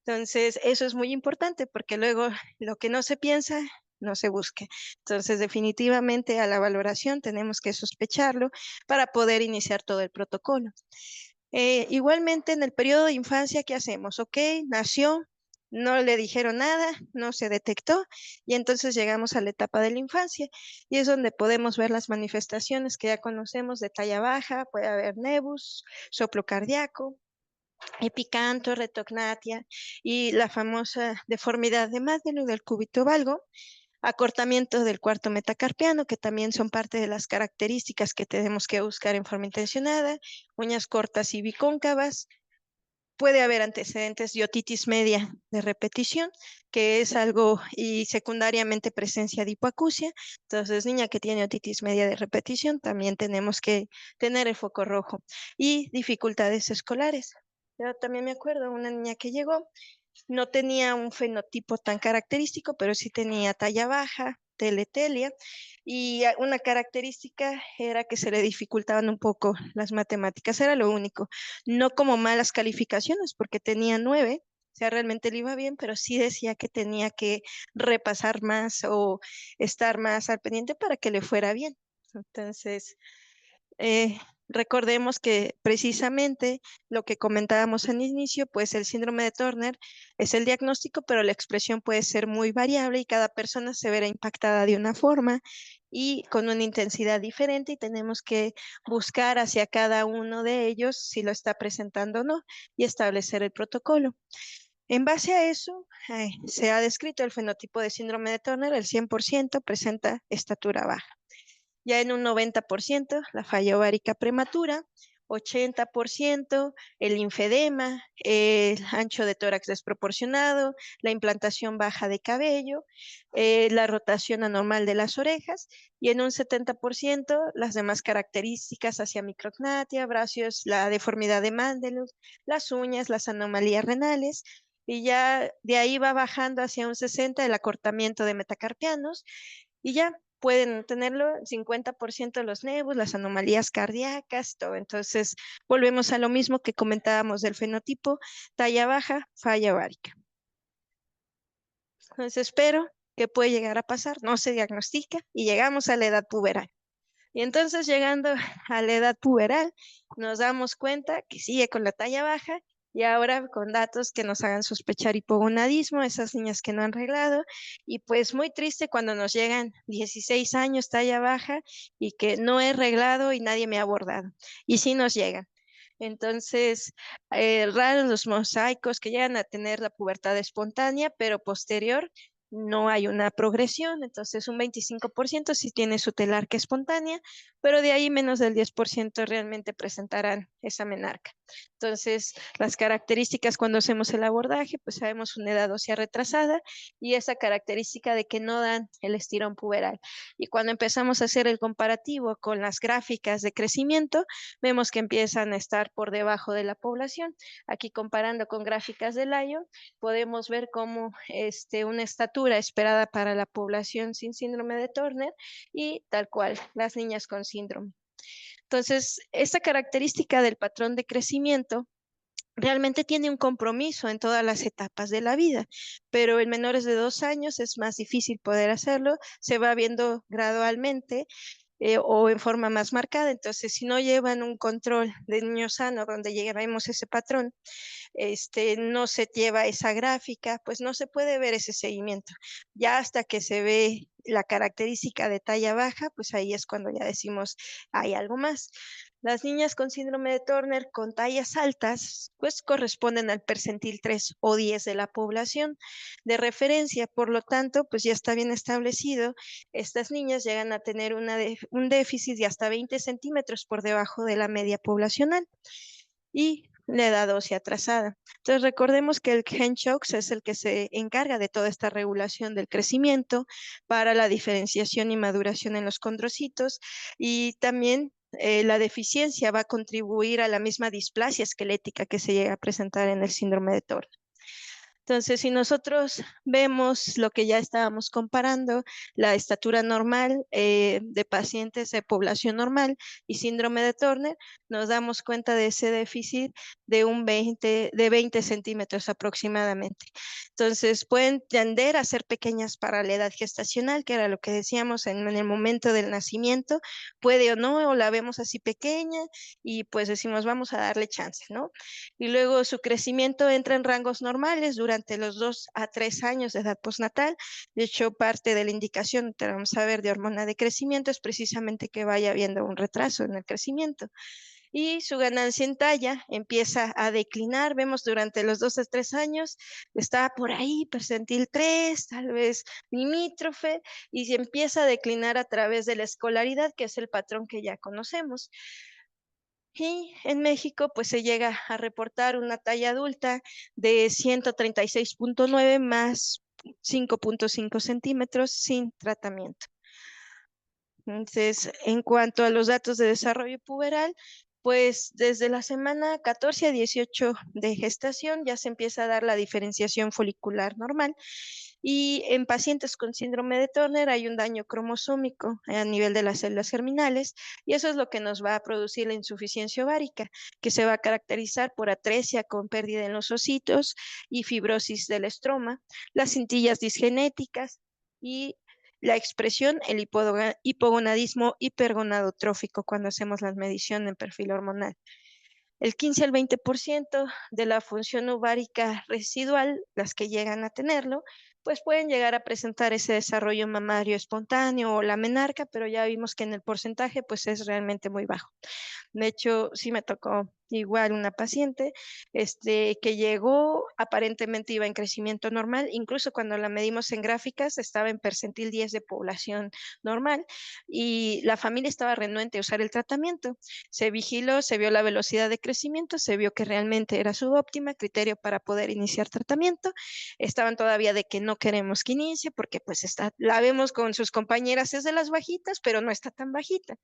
Entonces, eso es muy importante porque luego lo que no se piensa no se busca. Entonces, definitivamente a la valoración tenemos que sospecharlo para poder iniciar todo el protocolo. Igualmente en el periodo de infancia, ¿qué hacemos? Ok, nació, no le dijeron nada, no se detectó y entonces llegamos a la etapa de la infancia y es donde podemos ver las manifestaciones que ya conocemos de talla baja, puede haber nebus, soplo cardíaco, epicanto, retognatia y la famosa deformidad de Madelung del cúbito valgo, acortamiento del cuarto metacarpiano, que también son parte de las características que tenemos que buscar en forma intencionada, uñas cortas y bicóncavas. Puede haber antecedentes de otitis media de repetición, que es algo, y secundariamente presencia de hipoacusia. Entonces, niña que tiene otitis media de repetición, también tenemos que tener el foco rojo. Y dificultades escolares. Yo también me acuerdo, una niña que llegó, no tenía un fenotipo tan característico, pero sí tenía talla baja, teletelia, y una característica era que se le dificultaban un poco las matemáticas, era lo único. No como malas calificaciones, porque tenía 9, o sea, realmente le iba bien, pero sí decía que tenía que repasar más o estar más al pendiente para que le fuera bien. Entonces, recordemos que precisamente lo que comentábamos al inicio, pues el síndrome de Turner es el diagnóstico, pero la expresión puede ser muy variable y cada persona se verá impactada de una forma y con una intensidad diferente y tenemos que buscar hacia cada uno de ellos si lo está presentando o no y establecer el protocolo. En base a eso, se ha descrito el fenotipo de síndrome de Turner, el 100% presenta estatura baja. Ya en un 90% la falla ovárica prematura, 80% el linfedema, el ancho de tórax desproporcionado, la implantación baja de cabello, la rotación anormal de las orejas y en un 70% las demás características hacia micrognatia, bracios, la deformidad de Madelung, las uñas, las anomalías renales y ya de ahí va bajando hacia un 60% el acortamiento de metacarpianos y ya pueden tenerlo 50% los nebus, las anomalías cardíacas, todo. Entonces, volvemos a lo mismo que comentábamos del fenotipo, talla baja, falla ovárica. Entonces, espero que puede llegar a pasar, no se diagnostica y llegamos a la edad puberal. Y entonces, llegando a la edad puberal, nos damos cuenta que sigue con la talla baja y ahora con datos que nos hagan sospechar hipogonadismo, esas niñas que no han reglado, y pues muy triste cuando nos llegan 16 años, talla baja, y que no he reglado y nadie me ha abordado. Y sí nos llegan. Entonces, raros los mosaicos que llegan a tener la pubertad espontánea, pero posterior no hay una progresión, entonces un 25% sí tiene su telarca espontánea, pero de ahí menos del 10% realmente presentarán esa menarca. Entonces, las características cuando hacemos el abordaje, pues sabemos una edad ósea retrasada y esa característica de que no dan el estirón puberal. Y cuando empezamos a hacer el comparativo con las gráficas de crecimiento, vemos que empiezan a estar por debajo de la población. Aquí comparando con gráficas de Lyon, podemos ver cómo una estatura esperada para la población sin síndrome de Turner y tal cual, las niñas con síndrome. Entonces, esta característica del patrón de crecimiento realmente tiene un compromiso en todas las etapas de la vida, pero en menores de 2 años es más difícil poder hacerlo, se va viendo gradualmente o en forma más marcada. Entonces, si no llevan un control de niño sano donde llegaremos ese patrón, no se lleva esa gráfica, pues no se puede ver ese seguimiento. Ya hasta que se ve la característica de talla baja, pues ahí es cuando ya decimos hay algo más. Las niñas con síndrome de Turner con tallas altas, pues corresponden al percentil 3 o 10 de la población de referencia. Por lo tanto, pues ya está bien establecido. Estas niñas llegan a tener un déficit de hasta 20 centímetros por debajo de la media poblacional y la edad ósea atrasada. Entonces recordemos que el HENCHOX es el que se encarga de toda esta regulación del crecimiento para la diferenciación y maduración en los condrocitos, y también la deficiencia va a contribuir a la misma displasia esquelética que se llega a presentar en el síndrome de Turner. Entonces, si nosotros vemos lo que ya estábamos comparando, la estatura normal de pacientes de población normal y síndrome de Turner, nos damos cuenta de ese déficit de 20 centímetros aproximadamente. Entonces, pueden tender a ser pequeñas para la edad gestacional, que era lo que decíamos en el momento del nacimiento, puede o no, o la vemos así pequeña y pues decimos, vamos a darle chance, ¿no? Y luego su crecimiento entra en rangos normales durante los 2 a 3 años de edad postnatal. De hecho, parte de la indicación que vamos a ver de hormona de crecimiento es precisamente que vaya habiendo un retraso en el crecimiento. Y su ganancia en talla empieza a declinar. Vemos durante los 2 a 3 años, está por ahí, percentil 3, tal vez limítrofe, y se empieza a declinar a través de la escolaridad, que es el patrón que ya conocemos. Y en México, pues se llega a reportar una talla adulta de 136.9 más 5.5 centímetros sin tratamiento. Entonces, en cuanto a los datos de desarrollo puberal, pues desde la semana 14 a 18 de gestación ya se empieza a dar la diferenciación folicular normal, y en pacientes con síndrome de Turner hay un daño cromosómico a nivel de las células germinales, y eso es lo que nos va a producir la insuficiencia ovárica, que se va a caracterizar por atresia con pérdida en los ocitos y fibrosis del estroma, las cintillas disgenéticas y la expresión, el hipogonadismo hipergonadotrófico cuando hacemos la medición en perfil hormonal. El 15 al 20% de la función ovárica residual, las que llegan a tenerlo, pues pueden llegar a presentar ese desarrollo mamario espontáneo o la menarca, pero ya vimos que en el porcentaje pues es realmente muy bajo. De hecho, sí me tocó igual una paciente que llegó, aparentemente iba en crecimiento normal, incluso cuando la medimos en gráficas estaba en percentil 10 de población normal, y la familia estaba renuente a usar el tratamiento. Se vigiló, se vio la velocidad de crecimiento, se vio que realmente era subóptima, criterio para poder iniciar tratamiento. Estaban todavía de que no queremos que inicie porque pues la vemos con sus compañeras, es de las bajitas, pero no está tan bajita.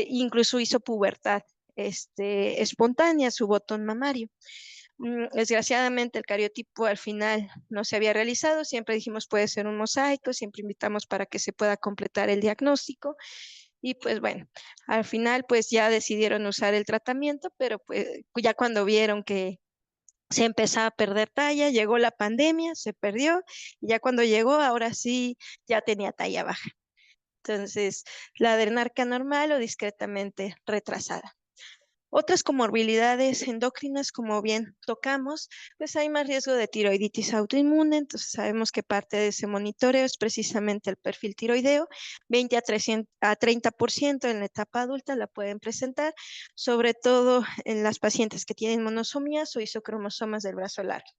Incluso hizo pubertad espontánea, su botón mamario. Desgraciadamente el cariotipo al final no se había realizado, siempre dijimos puede ser un mosaico, siempre invitamos para que se pueda completar el diagnóstico, y pues bueno, al final pues ya decidieron usar el tratamiento, pero pues ya cuando vieron que se empezaba a perder talla, llegó la pandemia, se perdió, y ya cuando llegó, ahora sí, ya tenía talla baja. Entonces, la adrenarca normal o discretamente retrasada. Otras comorbilidades endocrinas, como bien tocamos, pues hay más riesgo de tiroiditis autoinmune. Entonces sabemos que parte de ese monitoreo es precisamente el perfil tiroideo. 20 a 30% en la etapa adulta la pueden presentar, sobre todo en las pacientes que tienen monosomías o isocromosomas del brazo largo.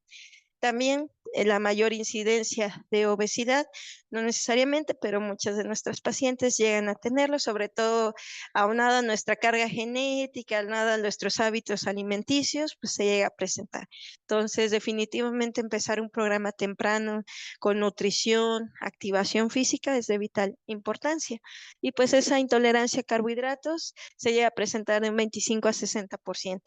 También la mayor incidencia de obesidad, no necesariamente, pero muchas de nuestras pacientes llegan a tenerlo, sobre todo aunado a nuestra carga genética, aunado a nuestros hábitos alimenticios, pues se llega a presentar. Entonces, definitivamente empezar un programa temprano con nutrición, activación física es de vital importancia. Y pues esa intolerancia a carbohidratos se llega a presentar de un 25 a 60%.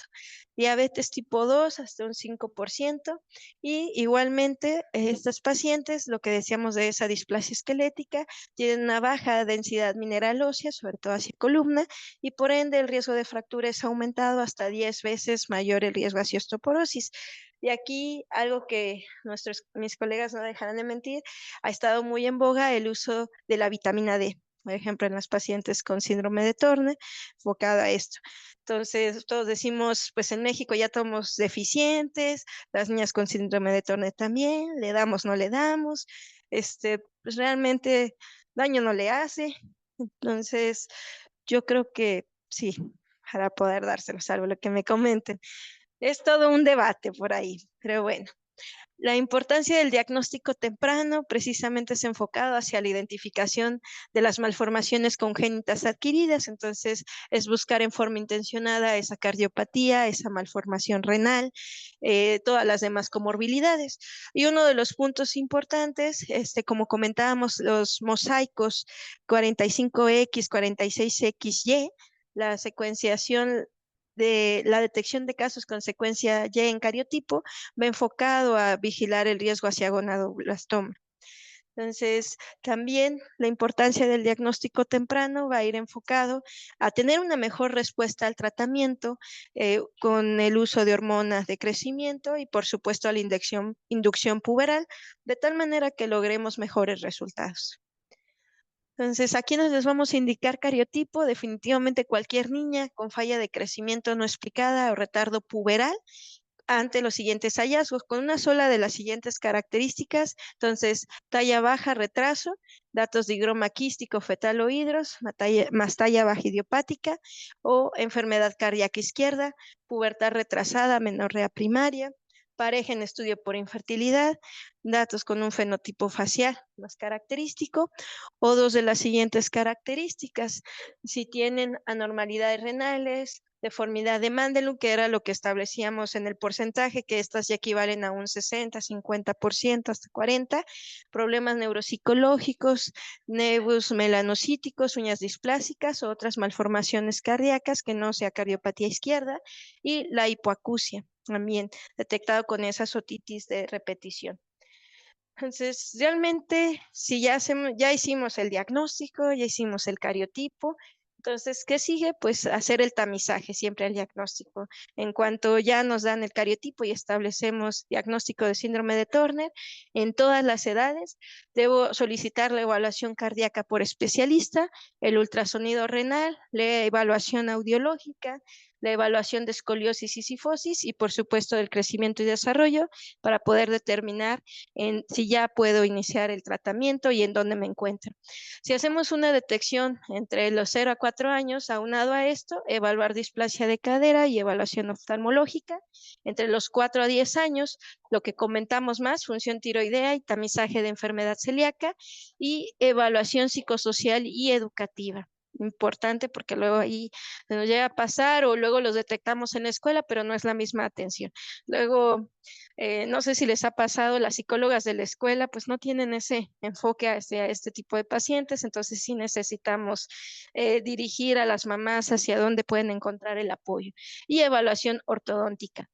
Diabetes tipo 2 hasta un 5%, y Y igualmente, estas pacientes, lo que decíamos de esa displasia esquelética, tienen una baja densidad mineral ósea, sobre todo hacia columna, y por ende el riesgo de fractura es aumentado hasta 10 veces mayor el riesgo hacia osteoporosis. Y aquí algo que mis colegas no dejarán de mentir, ha estado muy en boga el uso de la vitamina D, por ejemplo, en las pacientes con síndrome de Turner, enfocada a esto. Entonces, todos decimos, pues en México ya somos deficientes, las niñas con síndrome de Turner también, le damos, no le damos, pues realmente daño no le hace. Entonces, yo creo que sí, para poder dárselo, salvo lo que me comenten. Es todo un debate por ahí, pero bueno. La importancia del diagnóstico temprano precisamente es enfocado hacia la identificación de las malformaciones congénitas adquiridas, entonces es buscar en forma intencionada esa cardiopatía, esa malformación renal, todas las demás comorbilidades. Y uno de los puntos importantes, como comentábamos, los mosaicos 45X, 46XY, la secuenciación de la detección de casos con secuencia Y en cariotipo, va enfocado a vigilar el riesgo hacia gonadoblastoma. Entonces, también la importancia del diagnóstico temprano va a ir enfocado a tener una mejor respuesta al tratamiento con el uso de hormonas de crecimiento y, por supuesto, a la inducción puberal, de tal manera que logremos mejores resultados. Entonces, aquí nos les vamos a indicar cariotipo, definitivamente cualquier niña con falla de crecimiento no explicada o retardo puberal ante los siguientes hallazgos, con una sola de las siguientes características. Entonces, talla baja, retraso, datos de higroma quístico fetal o hidros, más talla baja idiopática o enfermedad cardíaca izquierda, pubertad retrasada, menorrea primaria, pareja en estudio por infertilidad, datos con un fenotipo facial más característico, o dos de las siguientes características, si tienen anormalidades renales, deformidad de Mandelung, que era lo que establecíamos en el porcentaje, que estas ya equivalen a un 60, 50%, hasta 40%, problemas neuropsicológicos, nevus melanocíticos, uñas displásicas o otras malformaciones cardíacas que no sea cardiopatía izquierda, y la hipoacusia, también detectado con esas otitis de repetición. Entonces, realmente, si ya hicimos el diagnóstico, ya hicimos el cariotipo, entonces, ¿qué sigue? Pues hacer el tamizaje, siempre el diagnóstico. En cuanto ya nos dan el cariotipo y establecemos diagnóstico de síndrome de Turner, en todas las edades, debo solicitar la evaluación cardíaca por especialista, el ultrasonido renal, la evaluación audiológica, la evaluación de escoliosis y cifosis y, por supuesto, del crecimiento y desarrollo para poder determinar si ya puedo iniciar el tratamiento y en dónde me encuentro. Si hacemos una detección entre los 0 a 4 años, aunado a esto, evaluar displasia de cadera y evaluación oftalmológica. Entre los 4 a 10 años, lo que comentamos más, función tiroidea y tamizaje de enfermedad celíaca y evaluación psicosocial y educativa. Importante porque luego ahí nos llega a pasar o luego los detectamos en la escuela, pero no es la misma atención. Luego, no sé si les ha pasado, las psicólogas de la escuela pues no tienen ese enfoque hacia este tipo de pacientes, entonces sí necesitamos dirigir a las mamás hacia dónde pueden encontrar el apoyo. Y evaluación ortodóntica.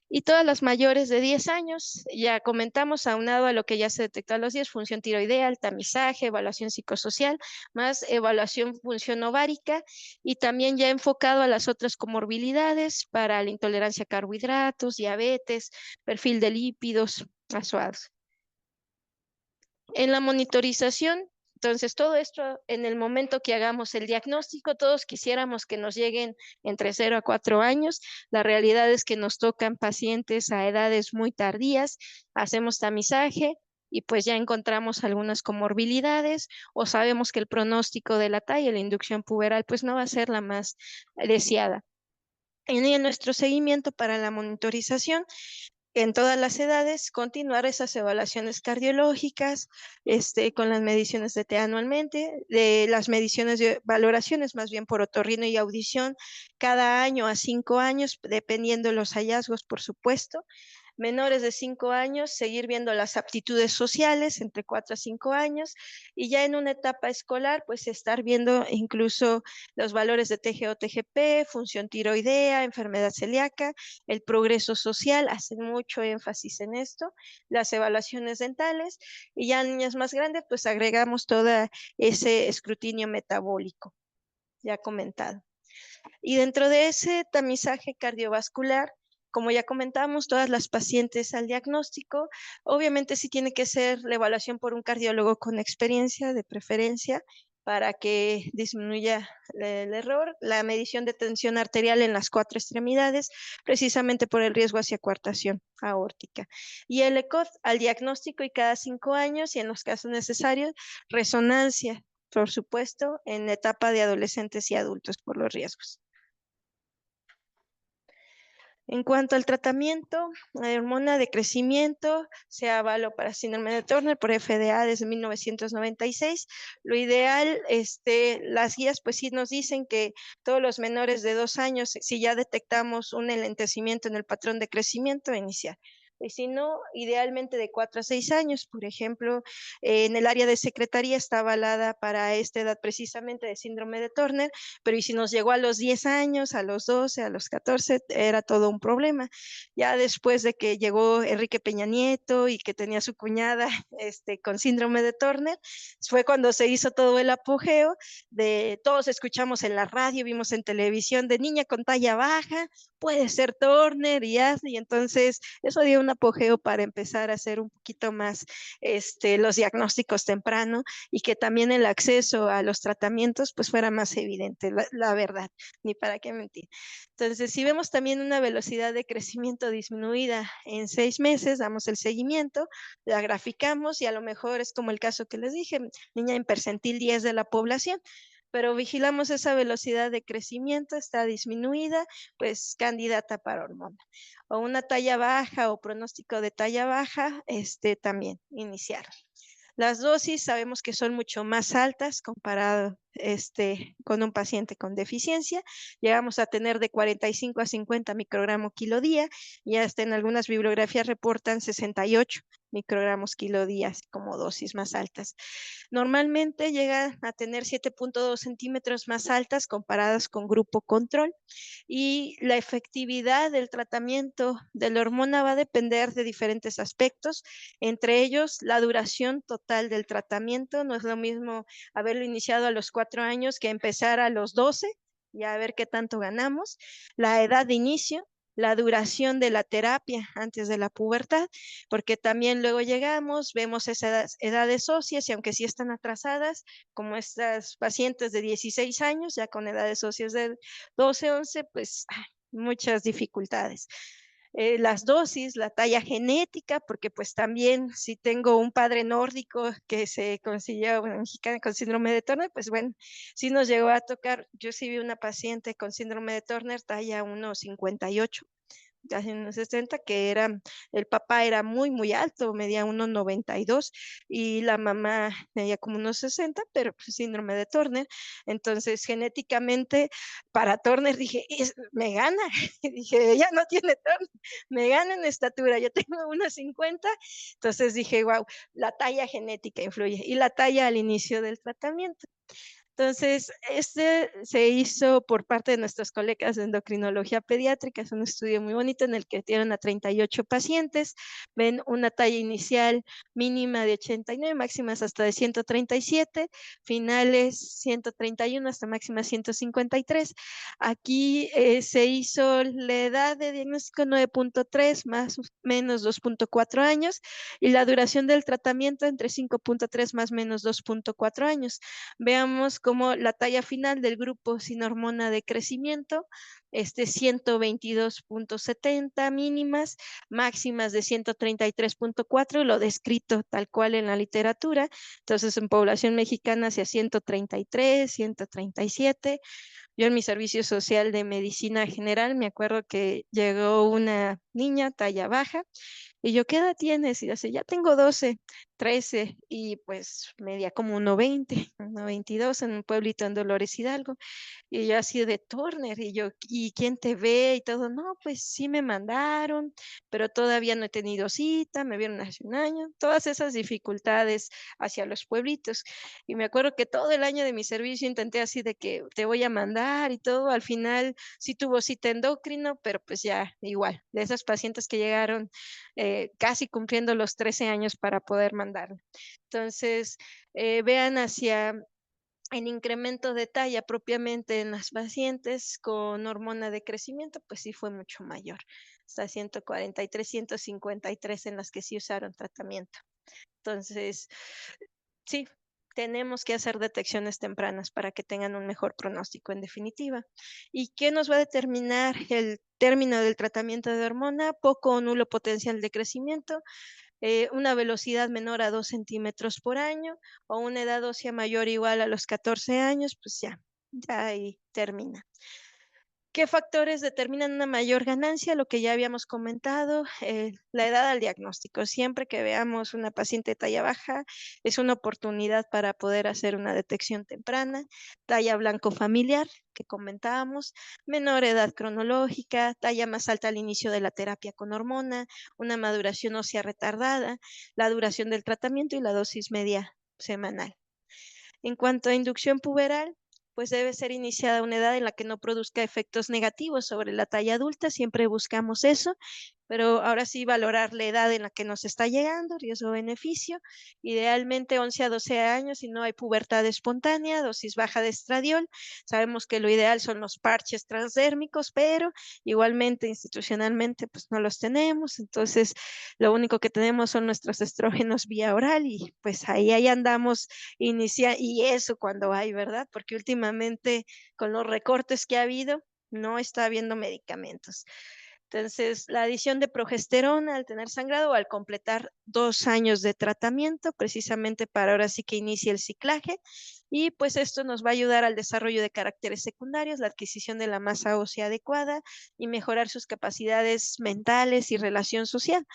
Y todas las mayores de 10 años, ya comentamos, aunado a lo que ya se detectó a los 10, función tiroidea, el tamizaje, evaluación psicosocial, más evaluación función ovárica y también ya enfocado a las otras comorbilidades para la intolerancia a carbohidratos, diabetes, perfil de lípidos azuados. En la monitorización, entonces todo esto en el momento que hagamos el diagnóstico, todos quisiéramos que nos lleguen entre 0 a 4 años. La realidad es que nos tocan pacientes a edades muy tardías, hacemos tamizaje y pues ya encontramos algunas comorbilidades o sabemos que el pronóstico de la talla, la inducción puberal, pues no va a ser la más deseada. En nuestro seguimiento para la monitorización, en todas las edades, continuar esas evaluaciones cardiológicas, con las mediciones de TEA anualmente, de las mediciones de valoraciones más bien por otorrino y audición, cada año a 5 años, dependiendo de los hallazgos, por supuesto. Menores de 5 años, seguir viendo las aptitudes sociales entre 4 a 5 años, y ya en una etapa escolar, pues estar viendo incluso los valores de TGO-TGP, función tiroidea, enfermedad celíaca, el progreso social, hacen mucho énfasis en esto, las evaluaciones dentales, y ya en niñas más grandes, pues agregamos todo ese escrutinio metabólico, ya comentado. Y dentro de ese tamizaje cardiovascular, como ya comentamos, todas las pacientes al diagnóstico, obviamente sí tiene que ser la evaluación por un cardiólogo con experiencia, de preferencia, para que disminuya el error, la medición de tensión arterial en las 4 extremidades, precisamente por el riesgo hacia coartación aórtica. Y el ECOG al diagnóstico y cada 5 años, y en los casos necesarios, resonancia, por supuesto, en la etapa de adolescentes y adultos por los riesgos. En cuanto al tratamiento, la hormona de crecimiento se avaló para síndrome de Turner por FDA desde 1996. Lo ideal, las guías pues sí nos dicen que todos los menores de 2 años, si ya detectamos un enlentecimiento en el patrón de crecimiento, iniciar. Y si no, idealmente de 4 a 6 años, por ejemplo, en el área de secretaría está avalada para esta edad precisamente de síndrome de Turner, pero y si nos llegó a los 10 años, a los 12, a los 14, era todo un problema. Ya después de que llegó Enrique Peña Nieto y que tenía su cuñada con síndrome de Turner, fue cuando se hizo todo el apogeo de todos escuchamos en la radio, vimos en televisión de niña con talla baja, puede ser Turner y entonces eso dio un apogeo para empezar a hacer un poquito más los diagnósticos temprano y que también el acceso a los tratamientos pues fuera más evidente, la verdad, ni para qué mentir. Entonces, si vemos también una velocidad de crecimiento disminuida en 6 meses, damos el seguimiento, la graficamos y a lo mejor es como el caso que les dije, niña en percentil 10 de la población, pero vigilamos esa velocidad de crecimiento, está disminuida, pues candidata para hormona. O una talla baja o pronóstico de talla baja, también iniciar. Las dosis sabemos que son mucho más altas comparado con un paciente con deficiencia. Llegamos a tener de 45 a 50 microgramos kilo día y hasta en algunas bibliografías reportan 68 microgramos kilo día como dosis más altas. Normalmente llegan a tener 7.2 centímetros más altas comparadas con grupo control y la efectividad del tratamiento de la hormona va a depender de diferentes aspectos, entre ellos la duración total del tratamiento. No es lo mismo haberlo iniciado a los 4 años que empezar a los 12 y a ver qué tanto ganamos. La edad de inicio, la duración de la terapia antes de la pubertad, porque también luego llegamos, vemos esas edades óseas y aunque sí están atrasadas, como estas pacientes de 16 años, ya con edades óseas de 12, 11, pues muchas dificultades. Las dosis, la talla genética, porque pues también si tengo un padre nórdico que se consiguió una mexicana con síndrome de Turner, pues bueno, sí nos llegó a tocar. Yo sí vi una paciente con síndrome de Turner, talla 1,58, casi 1,60, que el papá era muy, muy alto, medía 1,92 y la mamá medía como 1,60, pero pues, síndrome de Turner. Entonces, genéticamente, para Turner dije, me gana. Dije, ella no tiene Turner, me gana en estatura, yo tengo 1,50. Entonces dije, wow, la talla genética influye y la talla al inicio del tratamiento. Entonces, se hizo por parte de nuestros colegas de endocrinología pediátrica, es un estudio muy bonito en el que tienen a 38 pacientes, ven una talla inicial mínima de 89, máximas hasta de 137, finales 131 hasta máximas 153. Aquí se hizo la edad de diagnóstico 9.3 más o menos 2.4 años y la duración del tratamiento entre 5.3 más o menos 2.4 años. Veamos como la talla final del grupo sin hormona de crecimiento, 122.70 mínimas, máximas de 133.4, lo descrito tal cual en la literatura. Entonces, en población mexicana hacia 133, 137, Yo en mi servicio social de medicina general me acuerdo que llegó una niña talla baja y yo, ¿qué edad tienes? Y dice, ya tengo 12, 13 y pues medía como 1,20, 1,22 en un pueblito en Dolores Hidalgo. Y yo así de Turner, y yo, ¿y quién te ve? Y todo, no, pues sí me mandaron, pero todavía no he tenido cita, me vieron hace un año, todas esas dificultades hacia los pueblitos. Y me acuerdo que todo el año de mi servicio intenté así de que te voy a mandar y todo, al final sí tuvo cita endocrino, pero pues ya igual, de esas pacientes que llegaron casi cumpliendo los 13 años para poder mandarlo. Entonces, vean hacia el incremento de talla propiamente en las pacientes con hormona de crecimiento, pues sí fue mucho mayor, hasta 143, 153 en las que sí usaron tratamiento. Entonces, sí, tenemos que hacer detecciones tempranas para que tengan un mejor pronóstico en definitiva. ¿Y qué nos va a determinar el término del tratamiento de hormona? Poco o nulo potencial de crecimiento, una velocidad menor a 2 centímetros por año o una edad ósea mayor o igual a los 14 años, pues ya ahí termina. ¿Qué factores determinan una mayor ganancia? Lo que ya habíamos comentado, la edad al diagnóstico. Siempre que veamos una paciente de talla baja, es una oportunidad para poder hacer una detección temprana. Talla blanco familiar, que comentábamos, menor edad cronológica, talla más alta al inicio de la terapia con hormona, una maduración ósea retardada, la duración del tratamiento y la dosis media semanal. En cuanto a inducción puberal, pues debe ser iniciada a una edad en la que no produzca efectos negativos sobre la talla adulta, siempre buscamos eso, pero ahora sí valorar la edad en la que nos está llegando, riesgo-beneficio, idealmente 11 a 12 años si no hay pubertad espontánea, dosis baja de estradiol, sabemos que lo ideal son los parches transdérmicos, pero igualmente institucionalmente pues no los tenemos, entonces lo único que tenemos son nuestros estrógenos vía oral y pues ahí andamos y eso cuando hay, ¿verdad? Porque últimamente con los recortes que ha habido, no está habiendo medicamentos. Entonces, la adición de progesterona al tener sangrado o al completar 2 años de tratamiento, precisamente para ahora sí que inicie el ciclaje. Y pues esto nos va a ayudar al desarrollo de caracteres secundarios, la adquisición de la masa ósea adecuada y mejorar sus capacidades mentales y relación social.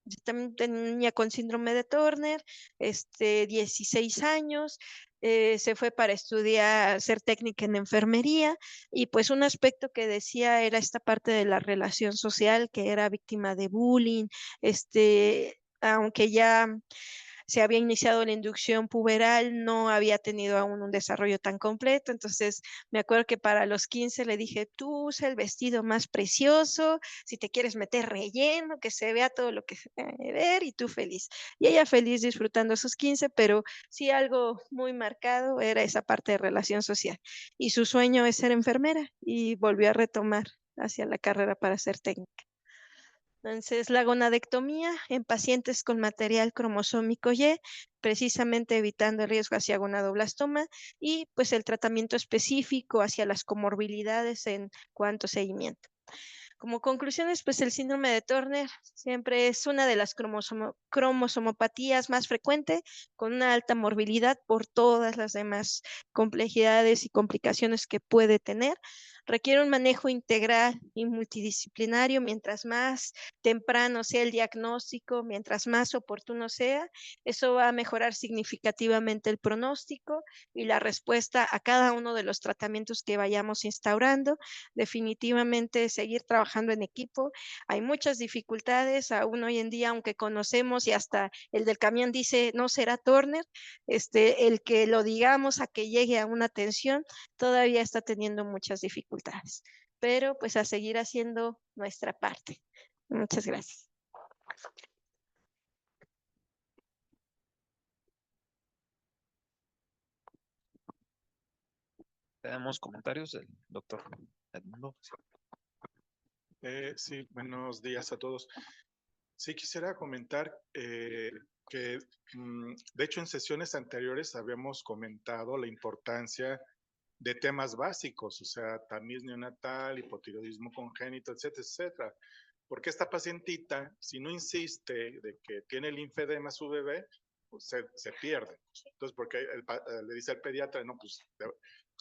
Yo también tenía con síndrome de Turner, 16 años, se fue para estudiar, ser técnica en enfermería y pues un aspecto que decía era esta parte de la relación social, que era víctima de bullying, aunque ya se había iniciado la inducción puberal, no había tenido aún un desarrollo tan completo, entonces me acuerdo que para los 15 le dije, tú usa el vestido más precioso, si te quieres meter relleno, que se vea todo lo que se debe ver y tú feliz. Y ella feliz disfrutando sus 15, pero sí algo muy marcado era esa parte de relación social. Y su sueño es ser enfermera y volvió a retomar hacia la carrera para ser técnica. Entonces, la gonadectomía en pacientes con material cromosómico Y, precisamente evitando el riesgo hacia gonadoblastoma y pues el tratamiento específico hacia las comorbilidades en cuanto a seguimiento. Como conclusiones, pues el síndrome de Turner siempre es una de las cromosomopatías más frecuente, con una alta morbilidad por todas las demás complejidades y complicaciones que puede tener. Requiere un manejo integral y multidisciplinario. Mientras más temprano sea el diagnóstico, mientras más oportuno sea, eso va a mejorar significativamente el pronóstico y la respuesta a cada uno de los tratamientos que vayamos instaurando. Definitivamente seguir trabajando en equipo. Hay muchas dificultades aún hoy en día, aunque conocemos y hasta el del camión dice no será Turner, el que lo digamos a que llegue a una atención todavía está teniendo muchas dificultades, pero pues a seguir haciendo nuestra parte. Muchas gracias. Tenemos comentarios del doctor Edmundo. Sí, buenos días a todos. Sí, quisiera comentar que, de hecho, en sesiones anteriores habíamos comentado la importancia de temas básicos, o sea, tamiz neonatal, hipotiroidismo congénito, etcétera, etcétera. Porque esta pacientita, si no insiste de que tiene linfedema su bebé, pues se pierde. Entonces, porque le dice al pediatra, no, pues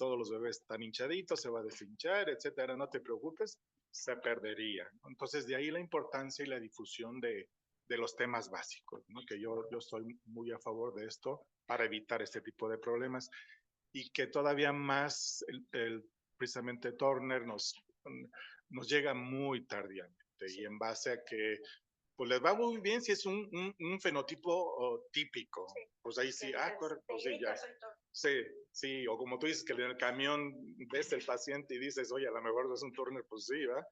todos los bebés están hinchaditos, se va a deshinchar, etcétera, no te preocupes, se perdería. Entonces, de ahí la importancia y la difusión de los temas básicos, ¿no? Que yo estoy muy a favor de esto para evitar este tipo de problemas y que todavía más precisamente Turner nos llega muy tardíamente y en base a que pues les va muy bien si es un fenotipo típico. Sí. Pues ahí sí, correcto, pues sí, ya. Sí, o como tú dices que en el camión ves el paciente y dices, oye, a lo mejor es un Turner, pues sí, ¿verdad?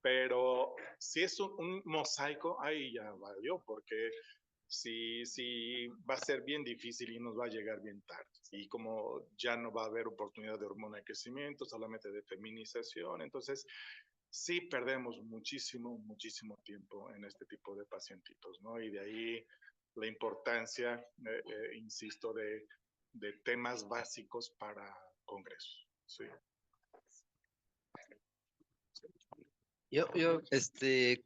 Pero si es un mosaico, ahí ya valió, porque sí va a ser bien difícil y nos va a llegar bien tarde. Y como ya no va a haber oportunidad de hormona de crecimiento, solamente de feminización, entonces sí perdemos muchísimo tiempo en este tipo de pacientitos, ¿no? Y de ahí la importancia, insisto, de temas básicos para congresos, sí. Yo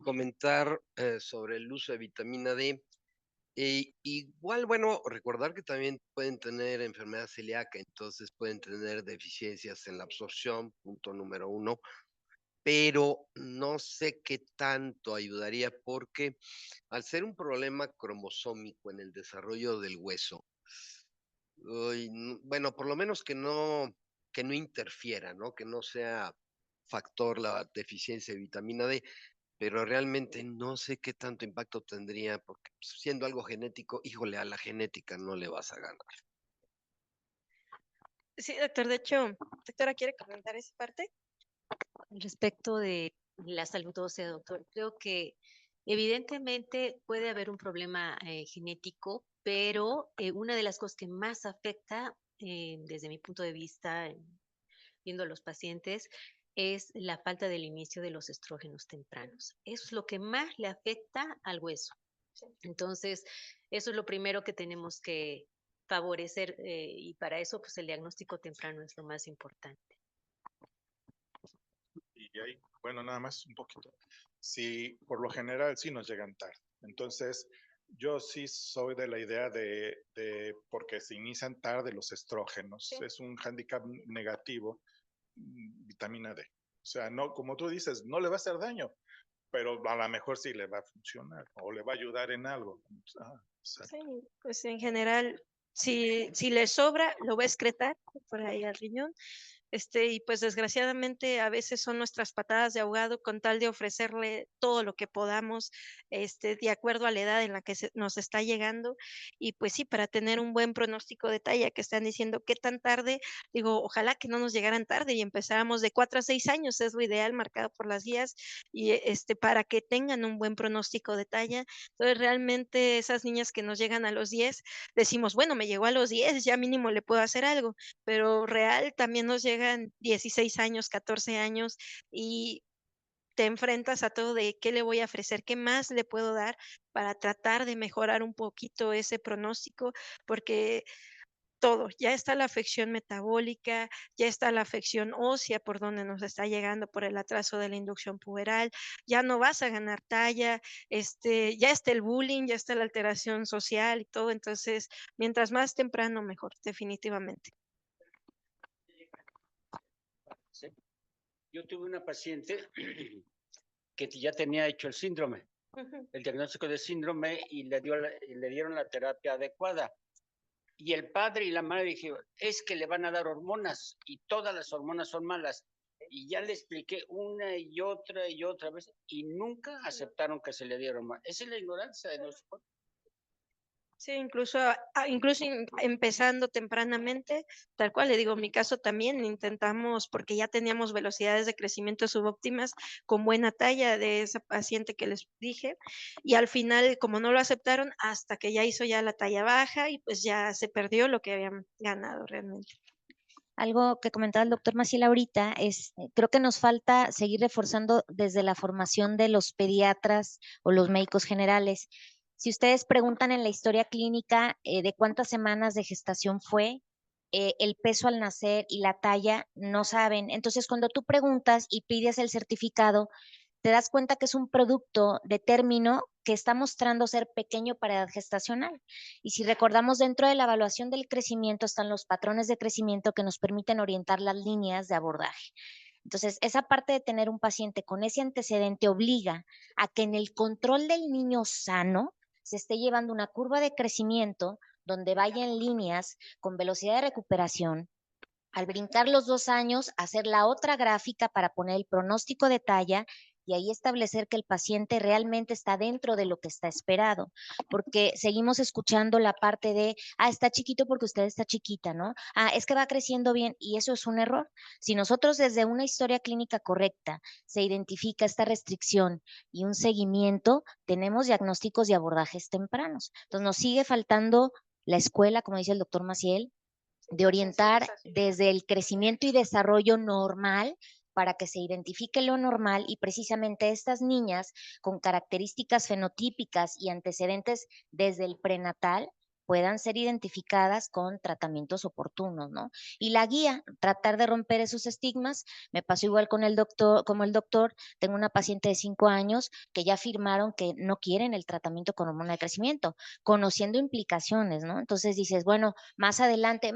comentar sobre el uso de vitamina D. Igual, bueno, recordar que también pueden tener enfermedad celíaca, entonces pueden tener deficiencias en la absorción, punto número 1, pero no sé qué tanto ayudaría porque al ser un problema cromosómico en el desarrollo del hueso, bueno, por lo menos que no interfiera, ¿no? Que no sea factor la deficiencia de vitamina D, pero realmente no sé qué tanto impacto tendría, porque pues, siendo algo genético, híjole, a la genética no le vas a ganar. Sí, doctor, de hecho, doctora, ¿quiere comentar esa parte? Respecto de la salud ósea, doctor, creo que evidentemente puede haber un problema genético, pero una de las cosas que más afecta, desde mi punto de vista, viendo a los pacientes, es la falta del inicio de los estrógenos tempranos. Eso es lo que más le afecta al hueso. Entonces, eso es lo primero que tenemos que favorecer y para eso, pues el diagnóstico temprano es lo más importante. Y ahí, bueno, nada más un poquito. Sí, por lo general sí nos llegan tarde. Entonces, yo sí soy de la idea de porque se inician tarde los estrógenos, sí. Es un hándicap negativo, vitamina D. O sea, no, como tú dices, no le va a hacer daño, pero a lo mejor sí le va a funcionar o le va a ayudar en algo. Sí, pues en general, si le sobra, lo va a excretar por ahí al riñón. Y pues desgraciadamente a veces son nuestras patadas de ahogado con tal de ofrecerle todo lo que podamos, de acuerdo a la edad en la que nos está llegando. Y pues sí, para tener un buen pronóstico de talla, que están diciendo qué tan tarde, digo, ojalá que no nos llegaran tarde y empezáramos de 4 a 6 años, es lo ideal marcado por las guías, y para que tengan un buen pronóstico de talla. Entonces realmente esas niñas que nos llegan a los 10, decimos, bueno, me llegó a los 10, ya mínimo le puedo hacer algo, pero real también nos llegan 16 años, 14 años y te enfrentas a todo de qué le voy a ofrecer, qué más le puedo dar para tratar de mejorar un poquito ese pronóstico, porque todo, ya está la afección metabólica, ya está la afección ósea por donde nos está llegando por el atraso de la inducción puberal, ya no vas a ganar talla, ya está el bullying, ya está la alteración social y todo, entonces, mientras más temprano, mejor, definitivamente. ¿Sí? Yo tuve una paciente que ya tenía hecho el síndrome, el diagnóstico de síndrome y le dieron la terapia adecuada. Y el padre y la madre dijeron, es que le van a dar hormonas y todas las hormonas son malas. Y ya le expliqué una y otra vez y nunca aceptaron que se le diera hormonas. Esa es la ignorancia de nosotros. Sí, incluso empezando tempranamente, tal cual, le digo, en mi caso también intentamos, porque ya teníamos velocidades de crecimiento subóptimas con buena talla de esa paciente que les dije, y al final, como no lo aceptaron, hasta que ya hizo ya la talla baja y pues ya se perdió lo que habían ganado realmente. Algo que comentaba el doctor Maciel ahorita es, creo que nos falta seguir reforzando desde la formación de los pediatras o los médicos generales. Si ustedes preguntan en la historia clínica de cuántas semanas de gestación fue, el peso al nacer y la talla, no saben. Entonces, cuando tú preguntas y pides el certificado, te das cuenta que es un producto de término que está mostrando ser pequeño para edad gestacional. Y si recordamos, dentro de la evaluación del crecimiento están los patrones de crecimiento que nos permiten orientar las líneas de abordaje. Entonces, esa parte de tener un paciente con ese antecedente obliga a que en el control del niño sano se esté llevando una curva de crecimiento donde vaya en líneas con velocidad de recuperación. Al brincar los 2 años, hacer la otra gráfica para poner el pronóstico de talla y ahí establecer que el paciente realmente está dentro de lo que está esperado, porque seguimos escuchando la parte de, está chiquito porque usted está chiquita, ¿no? Es que va creciendo bien, y eso es un error. Si nosotros desde una historia clínica correcta se identifica esta restricción y un seguimiento, tenemos diagnósticos y abordajes tempranos. Entonces nos sigue faltando la escuela, como dice el doctor Maciel, de orientar desde el crecimiento y desarrollo normal para que se identifique lo normal, y precisamente estas niñas con características fenotípicas y antecedentes desde el prenatal puedan ser identificadas con tratamientos oportunos, ¿no? Y la guía, tratar de romper esos estigmas. Me pasó igual con el doctor, como el doctor, tengo una paciente de 5 años que ya afirmaron que no quieren el tratamiento con hormona de crecimiento, conociendo implicaciones, ¿no? Entonces dices, bueno, más adelante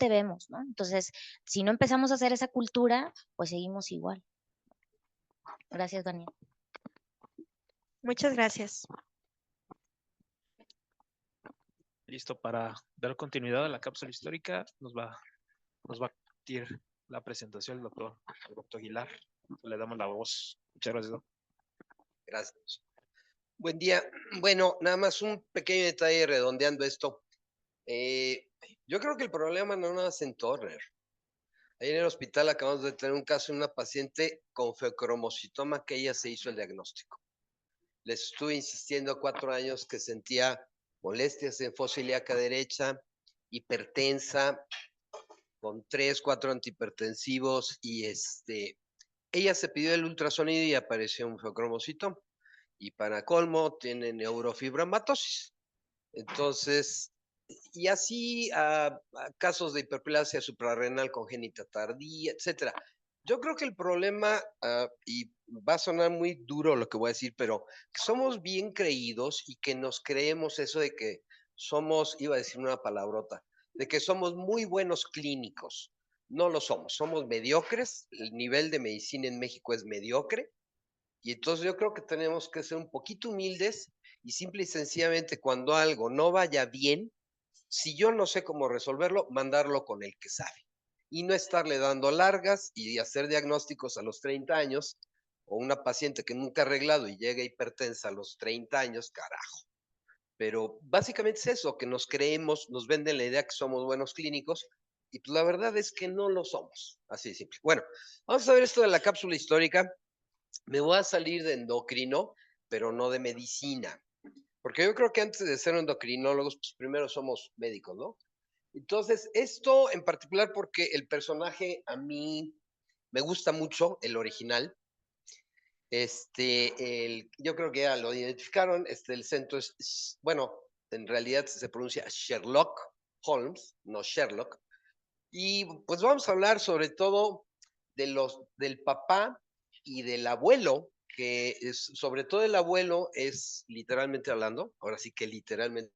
vemos, ¿no? Entonces, si no empezamos a hacer esa cultura, pues seguimos igual. Gracias, Daniel. Muchas gracias. Listo, para dar continuidad a la cápsula histórica, nos va a compartir la presentación el doctor Aguilar. Le damos la voz. Muchas gracias, doctor. Gracias. Buen día. Bueno, nada más un pequeño detalle redondeando esto. Yo creo que el problema no es en Turner. Ahí en el hospital acabamos de tener un caso de una paciente con feocromocitoma que ella se hizo el diagnóstico. Les estuve insistiendo 4 años que sentía molestias en fosa ilíaca derecha, hipertensa, con 3, 4 antihipertensivos, y ella se pidió el ultrasonido y apareció un feocromocitoma. Y para colmo tiene neurofibromatosis. Entonces, y así a casos de hiperplasia suprarrenal congénita tardía, etcétera. Yo creo que el problema, y va a sonar muy duro lo que voy a decir, pero que somos bien creídos y que nos creemos eso de que somos, iba a decir una palabrota, de que somos muy buenos clínicos. No lo somos mediocres, el nivel de medicina en México es mediocre, y entonces yo creo que tenemos que ser un poquito humildes y simple y sencillamente cuando algo no vaya bien, si yo no sé cómo resolverlo, mandarlo con el que sabe. Y no estarle dando largas y hacer diagnósticos a los 30 años, o una paciente que nunca ha arreglado y llega hipertensa a los 30 años, carajo. Pero básicamente es eso, que nos creemos, nos venden la idea que somos buenos clínicos, y pues la verdad es que no lo somos, así de simple. Bueno, vamos a ver esto de la cápsula histórica. Me voy a salir de endocrino, pero no de medicina. Porque yo creo que antes de ser endocrinólogos, pues primero somos médicos, ¿no? Entonces, esto en particular porque el personaje a mí me gusta mucho, el original. Yo creo que ya lo identificaron, el centro es, bueno, en realidad se pronuncia Sherlock Holmes, no Sherlock. Y pues vamos a hablar sobre todo del papá y del abuelo, que es, sobre todo el abuelo es literalmente hablando, ahora sí que literalmente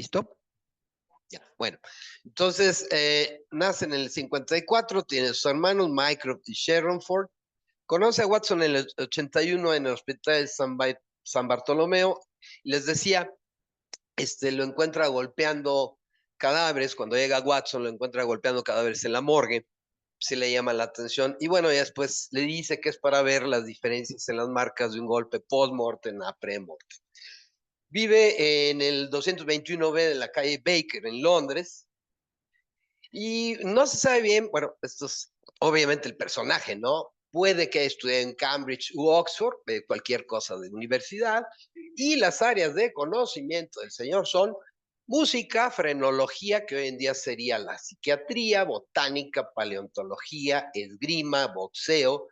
¿Listo? Ya, bueno. Entonces, nace en el 54, tiene sus hermanos Mycroft y Sharon Ford. Conoce a Watson en el 81 en el hospital de San Bartolomeo. Y les decía, lo encuentra golpeando cadáveres. Cuando llega Watson, lo encuentra golpeando cadáveres en la morgue. Se le llama la atención. Y bueno, ya después le dice que es para ver las diferencias en las marcas de un golpe post-mortem a pre-mortem. Vive en el 221B de la calle Baker, en Londres. Y no se sabe bien, bueno, esto es obviamente el personaje, ¿no? Puede que estudie en Cambridge u Oxford, cualquier cosa de universidad, y las áreas de conocimiento del señor son música, frenología, que hoy en día sería la psiquiatría, botánica, paleontología, esgrima, boxeo,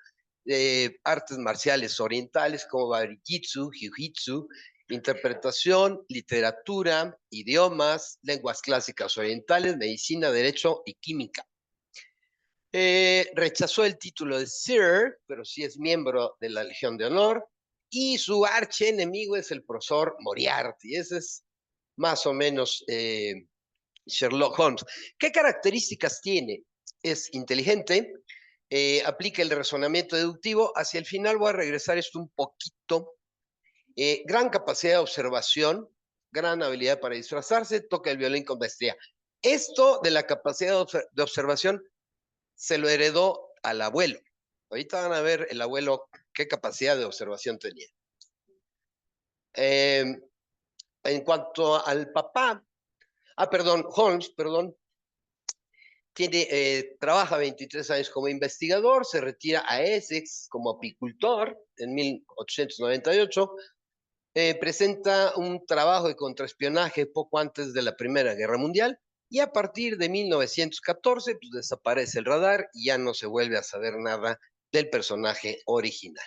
artes marciales orientales como Barijitsu, Jiu-Jitsu, interpretación, literatura, idiomas, lenguas clásicas orientales, medicina, derecho y química. Rechazó el título de Sir, pero sí es miembro de la Legión de Honor, y su archienemigo es el profesor Moriarty. Ese es más o menos Sherlock Holmes. ¿Qué características tiene? Es inteligente, aplica el razonamiento deductivo. Hacia el final voy a regresar esto un poquito. Gran capacidad de observación, gran habilidad para disfrazarse, toca el violín con maestría. Esto de la capacidad de observación se lo heredó al abuelo. Ahorita van a ver el abuelo qué capacidad de observación tenía. En cuanto al papá, Holmes, trabaja 23 años como investigador, se retira a Essex como apicultor en 1898, presenta un trabajo de contraespionaje poco antes de la Primera Guerra Mundial, y a partir de 1914 pues, desaparece el radar y ya no se vuelve a saber nada del personaje original.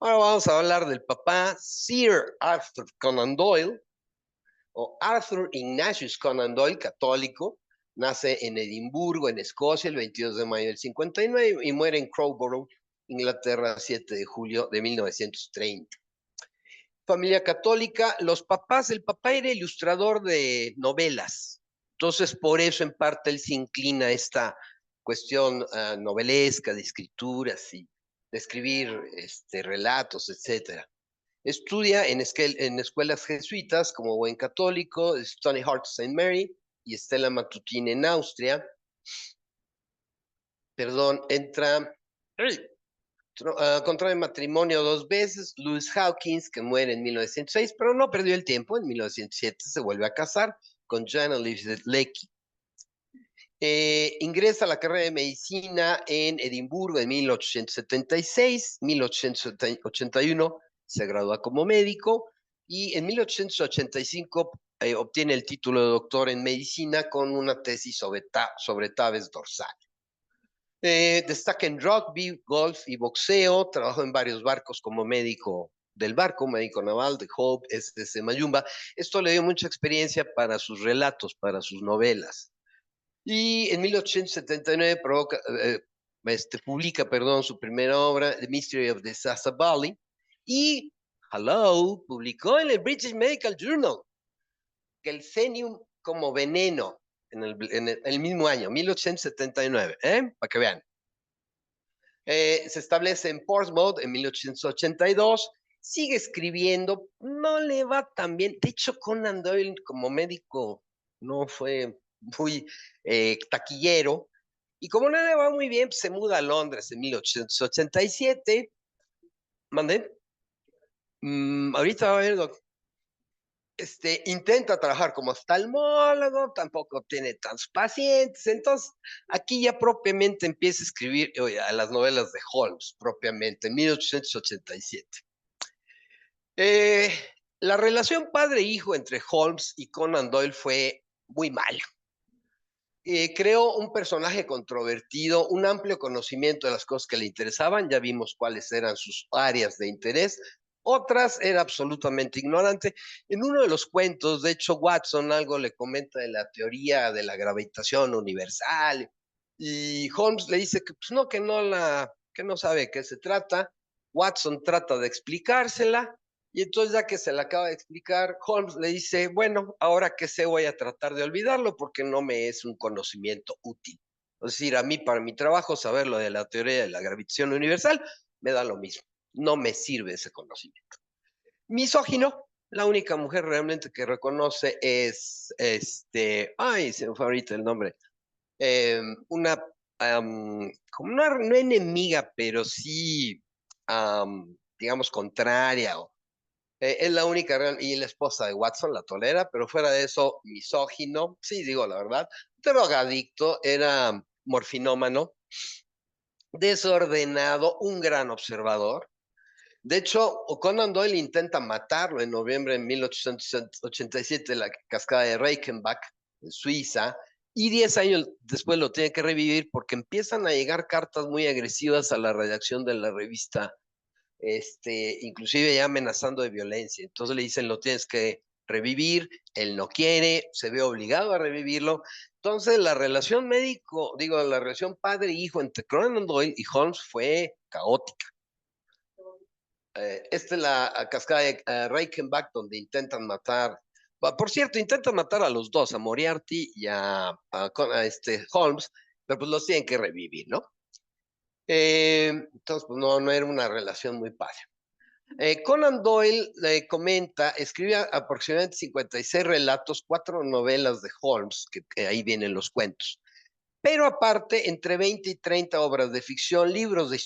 Ahora vamos a hablar del papá, Sir Arthur Conan Doyle, o Arthur Ignatius Conan Doyle, católico. Nace en Edimburgo, en Escocia, el 22 de mayo del 59 y muere en Crowborough, Inglaterra, 7 de julio de 1930. Familia católica, el papá era ilustrador de novelas, entonces por eso en parte él se inclina a esta cuestión novelesca de escrituras y de escribir relatos, etc. Estudia en escuelas jesuitas como buen católico, Stony Heart St. Mary y Stella Matutina en Austria. Entra... contrae matrimonio 2 veces, Louis Hawkins, que muere en 1906, pero no perdió el tiempo. En 1907 se vuelve a casar con Jana Elizabeth Leakey. Ingresa a la carrera de medicina en Edimburgo en 1876, 1881 se gradúa como médico y en 1885 obtiene el título de doctor en medicina con una tesis sobre tabes dorsales. Destaca en rugby, golf y boxeo. Trabajó en varios barcos como médico del barco, médico naval de Hope, SS Mayumba. Esto le dio mucha experiencia para sus relatos, para sus novelas. Y en 1879 publica su primera obra, The Mystery of the Sasa Valley, y publicó en el British Medical Journal que el Cenium como veneno en el mismo año, 1879, para que vean. Se establece en Portsmouth en 1882, sigue escribiendo, no le va tan bien. De hecho, Conan Doyle como médico no fue muy taquillero, y como no le va muy bien, pues, se muda a Londres en 1887. ¿Mandé? Ahorita va a ver, intenta trabajar como oftalmólogo, tampoco tiene tantos pacientes, entonces aquí ya propiamente empieza a escribir a las novelas de Holmes, propiamente, en 1887. La relación padre-hijo entre Holmes y Conan Doyle fue muy mala. Creó un personaje controvertido, un amplio conocimiento de las cosas que le interesaban, ya vimos cuáles eran sus áreas de interés. Otras era absolutamente ignorante. En uno de los cuentos, de hecho, Watson algo le comenta de la teoría de la gravitación universal, y Holmes le dice que pues no, que no sabe de qué se trata. Watson trata de explicársela Y entonces, ya que se le acaba de explicar, Holmes le dice, bueno, ahora que sé, voy a tratar de olvidarlo porque no me es un conocimiento útil. Es decir, a mí, para mi trabajo, saber lo de la teoría de la gravitación universal me da lo mismo. No me sirve ese conocimiento. Misógino, la única mujer realmente que reconoce es, ay, se me fue ahorita el nombre, una, como no enemiga, pero sí, digamos, contraria, es la única y la esposa de Watson la tolera, pero fuera de eso, misógino, sí, digo la verdad, drogadicto, era morfinómano, desordenado, un gran observador. De hecho, Conan Doyle intenta matarlo en noviembre de 1887 en la cascada de Reichenbach, en Suiza, y 10 años después lo tiene que revivir porque empiezan a llegar cartas muy agresivas a la redacción de la revista, inclusive ya amenazando de violencia. Entonces le dicen, lo tienes que revivir, él no quiere, se ve obligado a revivirlo. Entonces la relación la relación padre-hijo entre Conan Doyle y Holmes fue caótica. Esta es la cascada de Reichenbach, donde intentan matar, por cierto, intentan matar a los dos, a Moriarty y a Holmes, pero pues los tienen que revivir, ¿no? Entonces, pues no era una relación muy padre. Conan Doyle escribe aproximadamente 56 relatos, 4 novelas de Holmes, que ahí vienen los cuentos. Pero aparte, entre 20 y 30 obras de ficción, libros de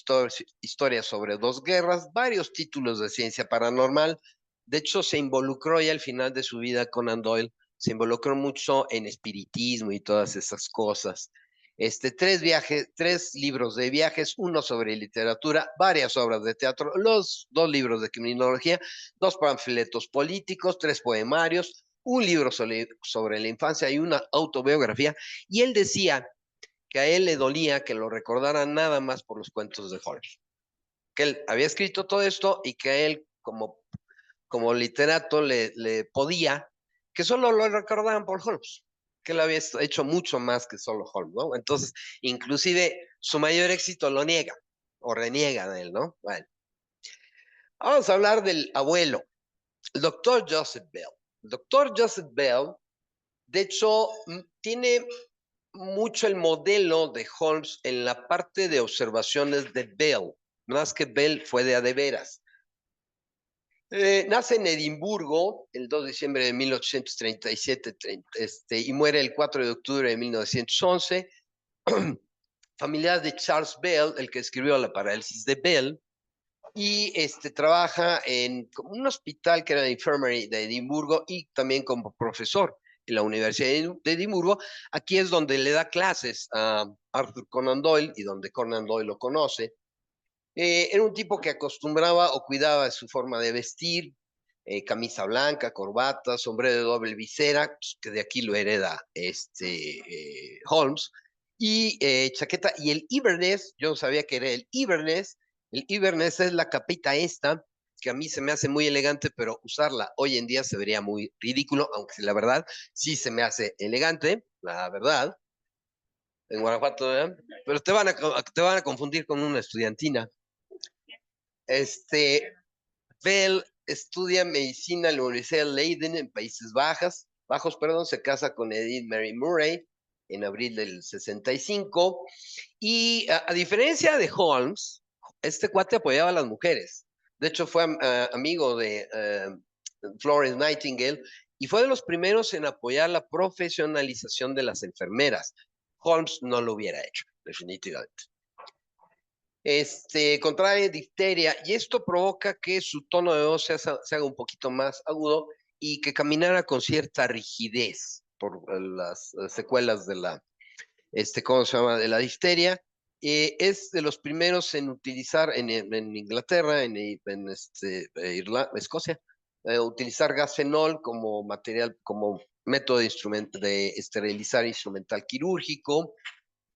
historias sobre 2 guerras, varios títulos de ciencia paranormal. De hecho, se involucró ya al final de su vida Conan Doyle, se involucró mucho en espiritismo y todas esas cosas. 3 libros de viajes, uno sobre literatura, varias obras de teatro, los 2 libros de criminología, 2 panfletos políticos, 3 poemarios, un libro sobre la infancia y una autobiografía. Y él decía que a él le dolía que lo recordaran nada más por los cuentos de Holmes. Que él había escrito todo esto y que a él, como literato, le podía que solo lo recordaran por Holmes, que él había hecho mucho más que solo Holmes, ¿no? Entonces, inclusive, su mayor éxito lo niega o reniega de él, ¿no? Bueno, vamos a hablar del abuelo, el doctor Joseph Bell. El doctor Joseph Bell, de hecho, tiene mucho el modelo de Holmes en la parte de observaciones de Bell, más que Bell fue de a de veras. Nace en Edimburgo el 2 de diciembre de 1837 y muere el 4 de octubre de 1911. Familiar de Charles Bell, el que escribió La parálisis de Bell, y trabaja en un hospital que era la Infirmary de Edimburgo y también como profesor en la Universidad de Edimburgo. Aquí es donde le da clases a Arthur Conan Doyle y donde Conan Doyle lo conoce. Era un tipo que acostumbraba o cuidaba de su forma de vestir, camisa blanca, corbata, sombrero de doble visera, pues, que de aquí lo hereda Holmes, y chaqueta, y el Inverness, yo no sabía que era el Inverness. El Inverness es la capita esta, que a mí se me hace muy elegante, pero usarla hoy en día se vería muy ridículo, aunque la verdad sí se me hace elegante, la verdad, en Guanajuato, ¿verdad? Pero te van a confundir con una estudiantina. Bell estudia medicina en la Universidad de Leiden en Países Bajos, se casa con Edith Mary Murray en abril del 65 y a diferencia de Holmes, este cuate apoyaba a las mujeres. De hecho, fue amigo de Florence Nightingale y fue de los primeros en apoyar la profesionalización de las enfermeras. Holmes no lo hubiera hecho, definitivamente. Contrae difteria y esto provoca que su tono de voz se haga un poquito más agudo y que caminara con cierta rigidez por las secuelas de la, ¿cómo se llama? De la difteria. Es de los primeros en utilizar en Inglaterra, en Escocia, utilizar gas fenol como material, como método de esterilizar instrumental quirúrgico.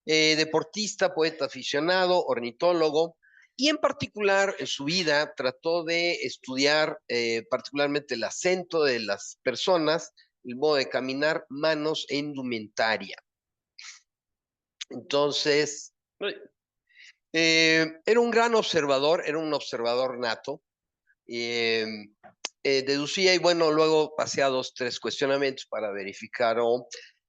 Deportista, poeta aficionado, ornitólogo, y en particular en su vida trató de estudiar particularmente el acento de las personas, el modo de caminar, manos e indumentaria. Entonces, era un gran observador, era un observador nato, Deducía y bueno, luego pasé a 2, 3 cuestionamientos para verificar o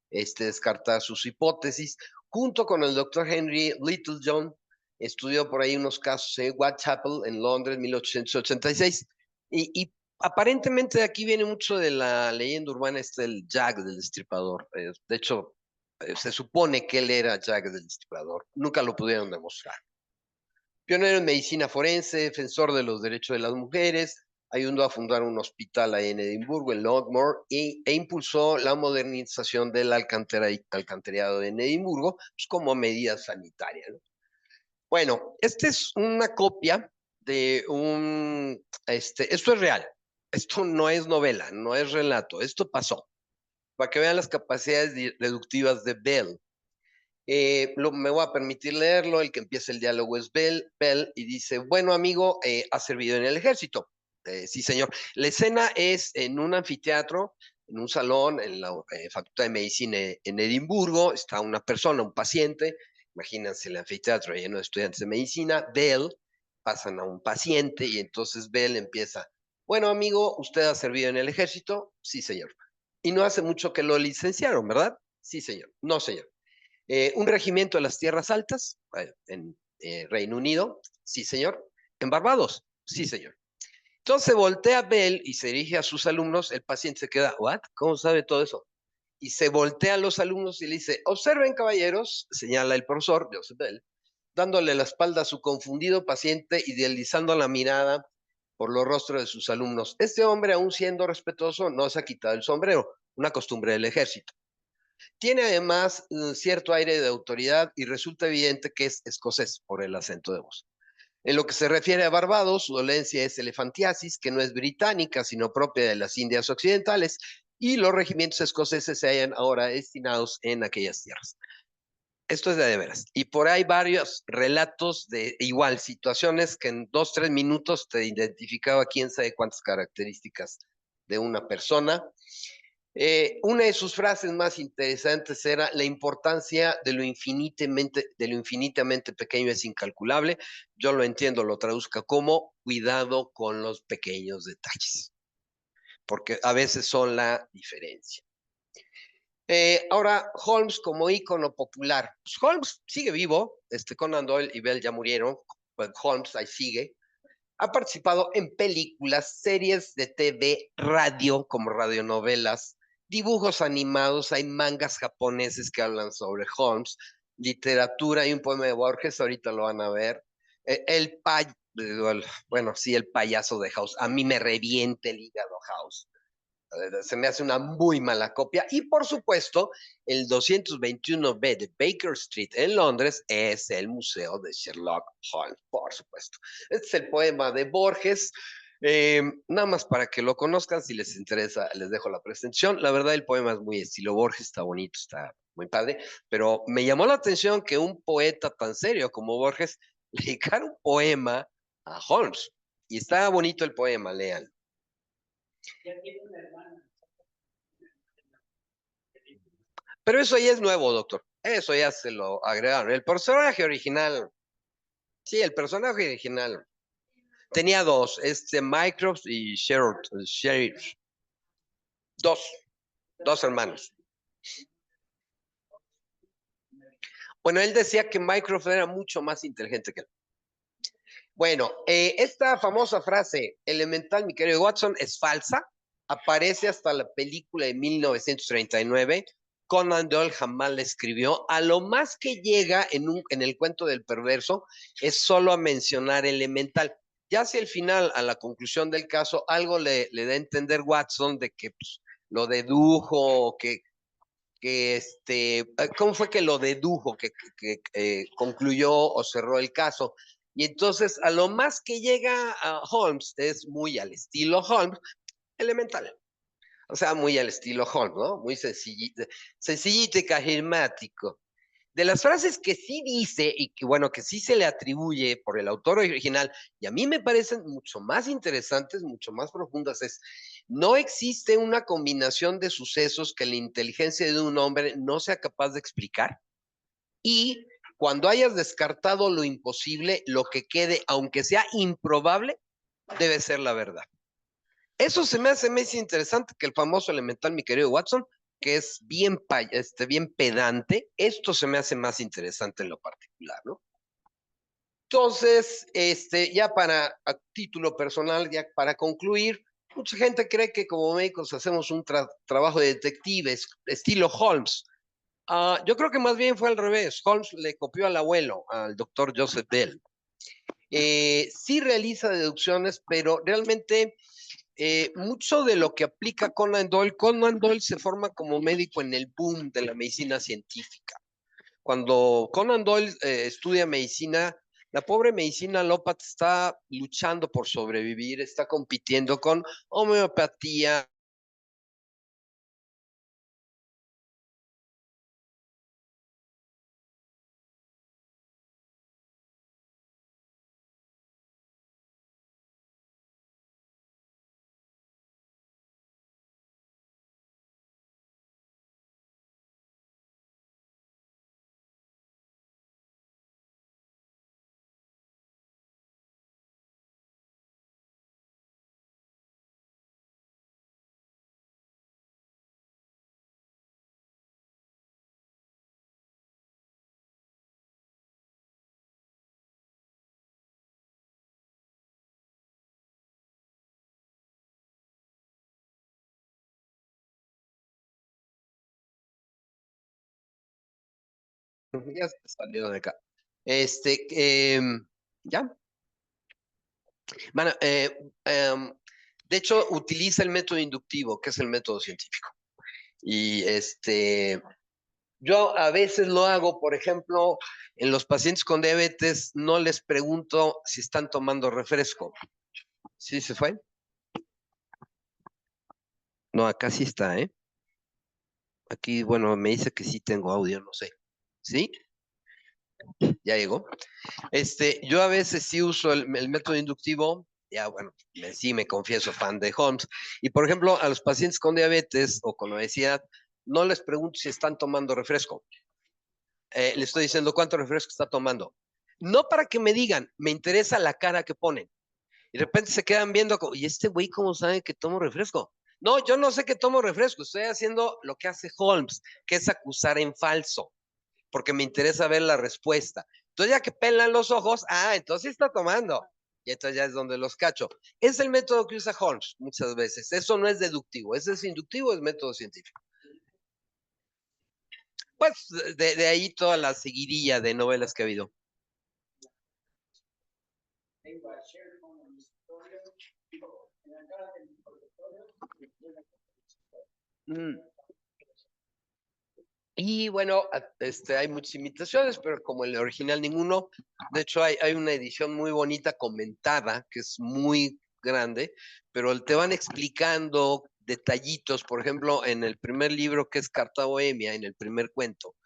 descartar sus hipótesis. Junto con el doctor Henry Littlejohn, estudió por ahí unos casos en Whitechapel, en Londres, 1886. Y aparentemente de aquí viene mucho de la leyenda urbana del Jack del Destripador. De hecho, se supone que él era Jack del Destripador. Nunca lo pudieron demostrar. Pionero en medicina forense, defensor de los derechos de las mujeres, ayudó a fundar un hospital ahí en Edimburgo, en Longmore, e impulsó la modernización del alcantarillado en Edimburgo pues, como medida sanitaria, ¿no? Bueno, esta es una copia de un... esto es real, esto no es novela, no es relato, esto pasó, para que vean las capacidades deductivas de Bell. Me voy a permitir leerlo, el que empieza el diálogo es Bell, y dice, bueno amigo, ¿has servido en el ejército? Sí señor. La escena es en un anfiteatro, en un salón, en la Facultad de Medicina en Edimburgo, está una persona, un paciente, imagínense el anfiteatro lleno de estudiantes de medicina, Bell, pasan a un paciente y entonces Bell empieza, bueno amigo, ¿usted ha servido en el ejército? Sí señor. Y no hace mucho que lo licenciaron, ¿verdad? Sí señor. No señor. Un regimiento de las Tierras Altas, en Reino Unido, sí señor. En Barbados, sí señor. Entonces voltea Bell y se dirige a sus alumnos, el paciente se queda, ¿what? ¿Cómo sabe todo eso? Y se voltea a los alumnos y le dice, observen caballeros, señala el profesor, Joseph Bell, dándole la espalda a su confundido paciente y deslizando la mirada por los rostros de sus alumnos. Este hombre, aún siendo respetuoso, no se ha quitado el sombrero, una costumbre del ejército. Tiene además cierto aire de autoridad y resulta evidente que es escocés por el acento de voz. En lo que se refiere a Barbados, su dolencia es elefantiasis, que no es británica, sino propia de las Indias Occidentales, y los regimientos escoceses se hallan ahora destinados en aquellas tierras. Esto es de veras. Y por ahí varios relatos de igual situaciones que en 2, 3 minutos te identificaba quién sabe cuántas características de una persona. Una de sus frases más interesantes era la importancia de lo infinitamente pequeño es incalculable. Yo lo entiendo, lo traduzca como cuidado con los pequeños detalles, porque a veces son la diferencia. Ahora, Holmes como ícono popular. Pues Holmes sigue vivo, Conan Doyle y Bell ya murieron, pues Holmes ahí sigue. Ha participado en películas, series de TV, radio, como radionovelas, dibujos animados, hay mangas japoneses que hablan sobre Holmes, literatura, hay un poema de Borges, ahorita lo van a ver. El payaso de House, a mí me reviente el hígado House. Se me hace una muy mala copia. Y por supuesto, el 221B de Baker Street en Londres es el museo de Sherlock Holmes, por supuesto. Este es el poema de Borges. Nada más para que lo conozcan, si les interesa, les dejo la presentación. La verdad, el poema es muy estilo Borges, está bonito, está muy padre, pero me llamó la atención que un poeta tan serio como Borges le dedicara un poema a Holmes. Y está bonito el poema, lean. Pero eso ya es nuevo, doctor. Eso ya se lo agregaron. El personaje original. Sí, el personaje original. Tenía 2, Mycroft y Sheriff. 2 hermanos. Bueno, él decía que Mycroft era mucho más inteligente que él. Bueno, esta famosa frase, elemental, mi querido Watson, es falsa. Aparece hasta la película de 1939. Conan Doyle jamás la escribió. A lo más que llega en el cuento del perverso es solo a mencionar elemental. Ya hacia el final, a la conclusión del caso, algo le da a entender Watson de que pues, lo dedujo, ¿cómo fue que lo dedujo? Que concluyó o cerró el caso. Y entonces, a lo más que llega a Holmes, es muy al estilo Holmes, elemental. O sea, muy al estilo Holmes, ¿no? Muy sencillito y carismático. De las frases que sí dice y que, bueno, que sí se le atribuye por el autor original, y a mí me parecen mucho más interesantes, mucho más profundas, es, no existe una combinación de sucesos que la inteligencia de un hombre no sea capaz de explicar, y cuando hayas descartado lo imposible, lo que quede, aunque sea improbable, debe ser la verdad. Eso se me hace más interesante que el famoso elemental, mi querido Watson, que es bien, bien pedante. Esto se me hace más interesante en lo particular, ¿no? Entonces, ya a título personal, ya para concluir, mucha gente cree que como médicos hacemos un trabajo de detectives, estilo Holmes. Yo creo que más bien fue al revés. Holmes le copió al abuelo, al doctor Joseph Bell. Sí realiza deducciones, pero realmente mucho de lo que aplica Conan Doyle se forma como médico en el boom de la medicina científica. Cuando Conan Doyle estudia medicina, la pobre medicina alópata está luchando por sobrevivir, está compitiendo con homeopatía. Ya se salió de acá. Ya. Bueno, de hecho, utiliza el método inductivo, que es el método científico. Y yo a veces lo hago, por ejemplo, en los pacientes con diabetes, no les pregunto si están tomando refresco. ¿Sí se fue? No, acá sí está, ¿eh? Aquí, bueno, me dice que sí tengo audio, no sé. ¿Sí? Ya llegó. Yo a veces sí uso el método inductivo, ya bueno, sí me confieso fan de Holmes. Y por ejemplo, a los pacientes con diabetes o con obesidad, no les pregunto si están tomando refresco. Le estoy diciendo cuánto refresco está tomando. No para que me digan, me interesa la cara que ponen. Y de repente se quedan viendo, ¿y este güey cómo sabe que tomo refresco? No, yo no sé que tomo refresco, estoy haciendo lo que hace Holmes, que es acusar en falso, porque me interesa ver la respuesta. Entonces ya que pelan los ojos, entonces sí está tomando. Y entonces ya es donde los cacho. Es el método que usa Holmes muchas veces. Eso no es deductivo, ese es inductivo, es método científico. Pues de ahí toda la seguidilla de novelas que ha habido. Y bueno, hay muchas imitaciones, pero como el original ninguno. De hecho, hay una edición muy bonita comentada, que es muy grande, pero te van explicando detallitos. Por ejemplo, en el primer libro, que es Carta Bohemia, en el primer cuento,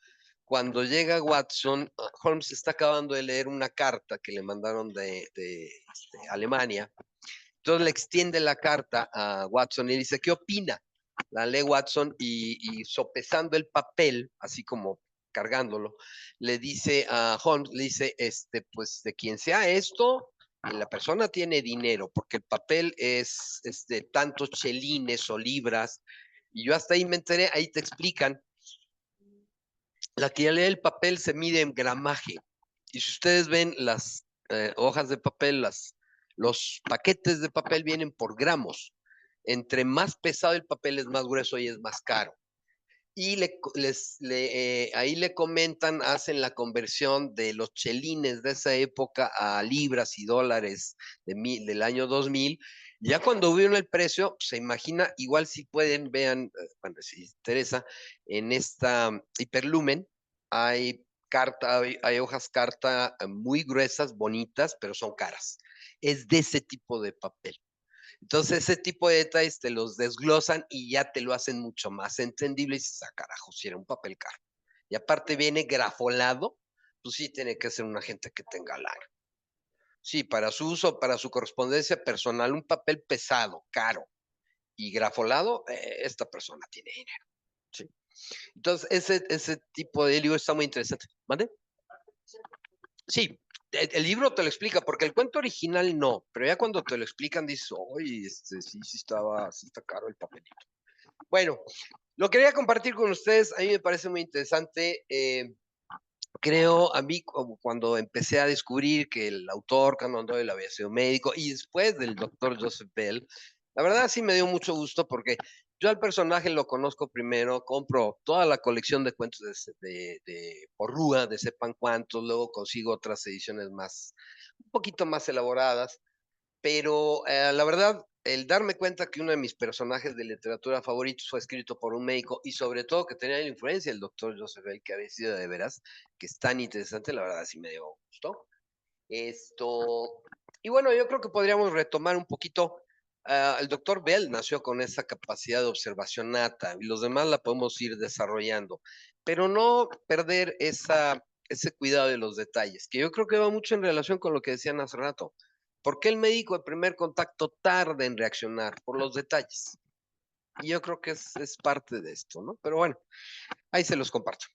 cuando llega Watson, Holmes está acabando de leer una carta que le mandaron de Alemania. Entonces le extiende la carta a Watson y dice, ¿qué opina? La lee Watson y sopesando el papel, así como cargándolo, le dice a Holmes, le dice, pues de quien sea esto, la persona tiene dinero, porque el papel es de tantos chelines o libras, y yo hasta ahí me enteré, ahí te explican, la que lee el papel se mide en gramaje, y si ustedes ven las hojas de papel, los paquetes de papel vienen por gramos. Entre más pesado el papel es más grueso y es más caro. Y ahí le comentan, hacen la conversión de los chelines de esa época a libras y dólares del año 2000. Ya cuando vieron el precio, se imagina, igual si pueden, vean, bueno, si les interesa, en esta hiperlumen hay hay hojas carta muy gruesas, bonitas, pero son caras. Es de ese tipo de papel. Entonces, ese tipo de detalles te los desglosan y ya te lo hacen mucho más entendible y dices, carajo, si era un papel caro. Y aparte viene grafolado, pues sí tiene que ser una gente que tenga lana. Sí, para su uso, para su correspondencia personal, un papel pesado, caro y grafolado, esta persona tiene dinero. ¿Sí? Entonces, ese tipo de libro está muy interesante. ¿Mande? Sí, el libro te lo explica, porque el cuento original no, pero ya cuando te lo explican dices, oye, sí está caro el papelito. Bueno, lo quería compartir con ustedes, a mí me parece muy interesante. Creo, a mí, cuando empecé a descubrir que el autor Conan Doyle había sido médico y después del doctor Joseph Bell, la verdad sí me dio mucho gusto porque yo al personaje lo conozco primero, compro toda la colección de cuentos de Porrúa, de sepan cuántos, luego consigo otras ediciones más, un poquito más elaboradas, pero la verdad, el darme cuenta que uno de mis personajes de literatura favoritos fue escrito por un médico y sobre todo que tenía la influencia del doctor Joseph Bell, que había sido de veras, que es tan interesante, la verdad sí me dio gusto. Y bueno, yo creo que podríamos retomar un poquito. El doctor Bell nació con esa capacidad de observación nata y los demás la podemos ir desarrollando, pero no perder ese cuidado de los detalles, que yo creo que va mucho en relación con lo que decían hace rato. ¿Por qué el médico de primer contacto tarda en reaccionar? Por los detalles. Y yo creo que es parte de esto, ¿no? Pero bueno, ahí se los comparto.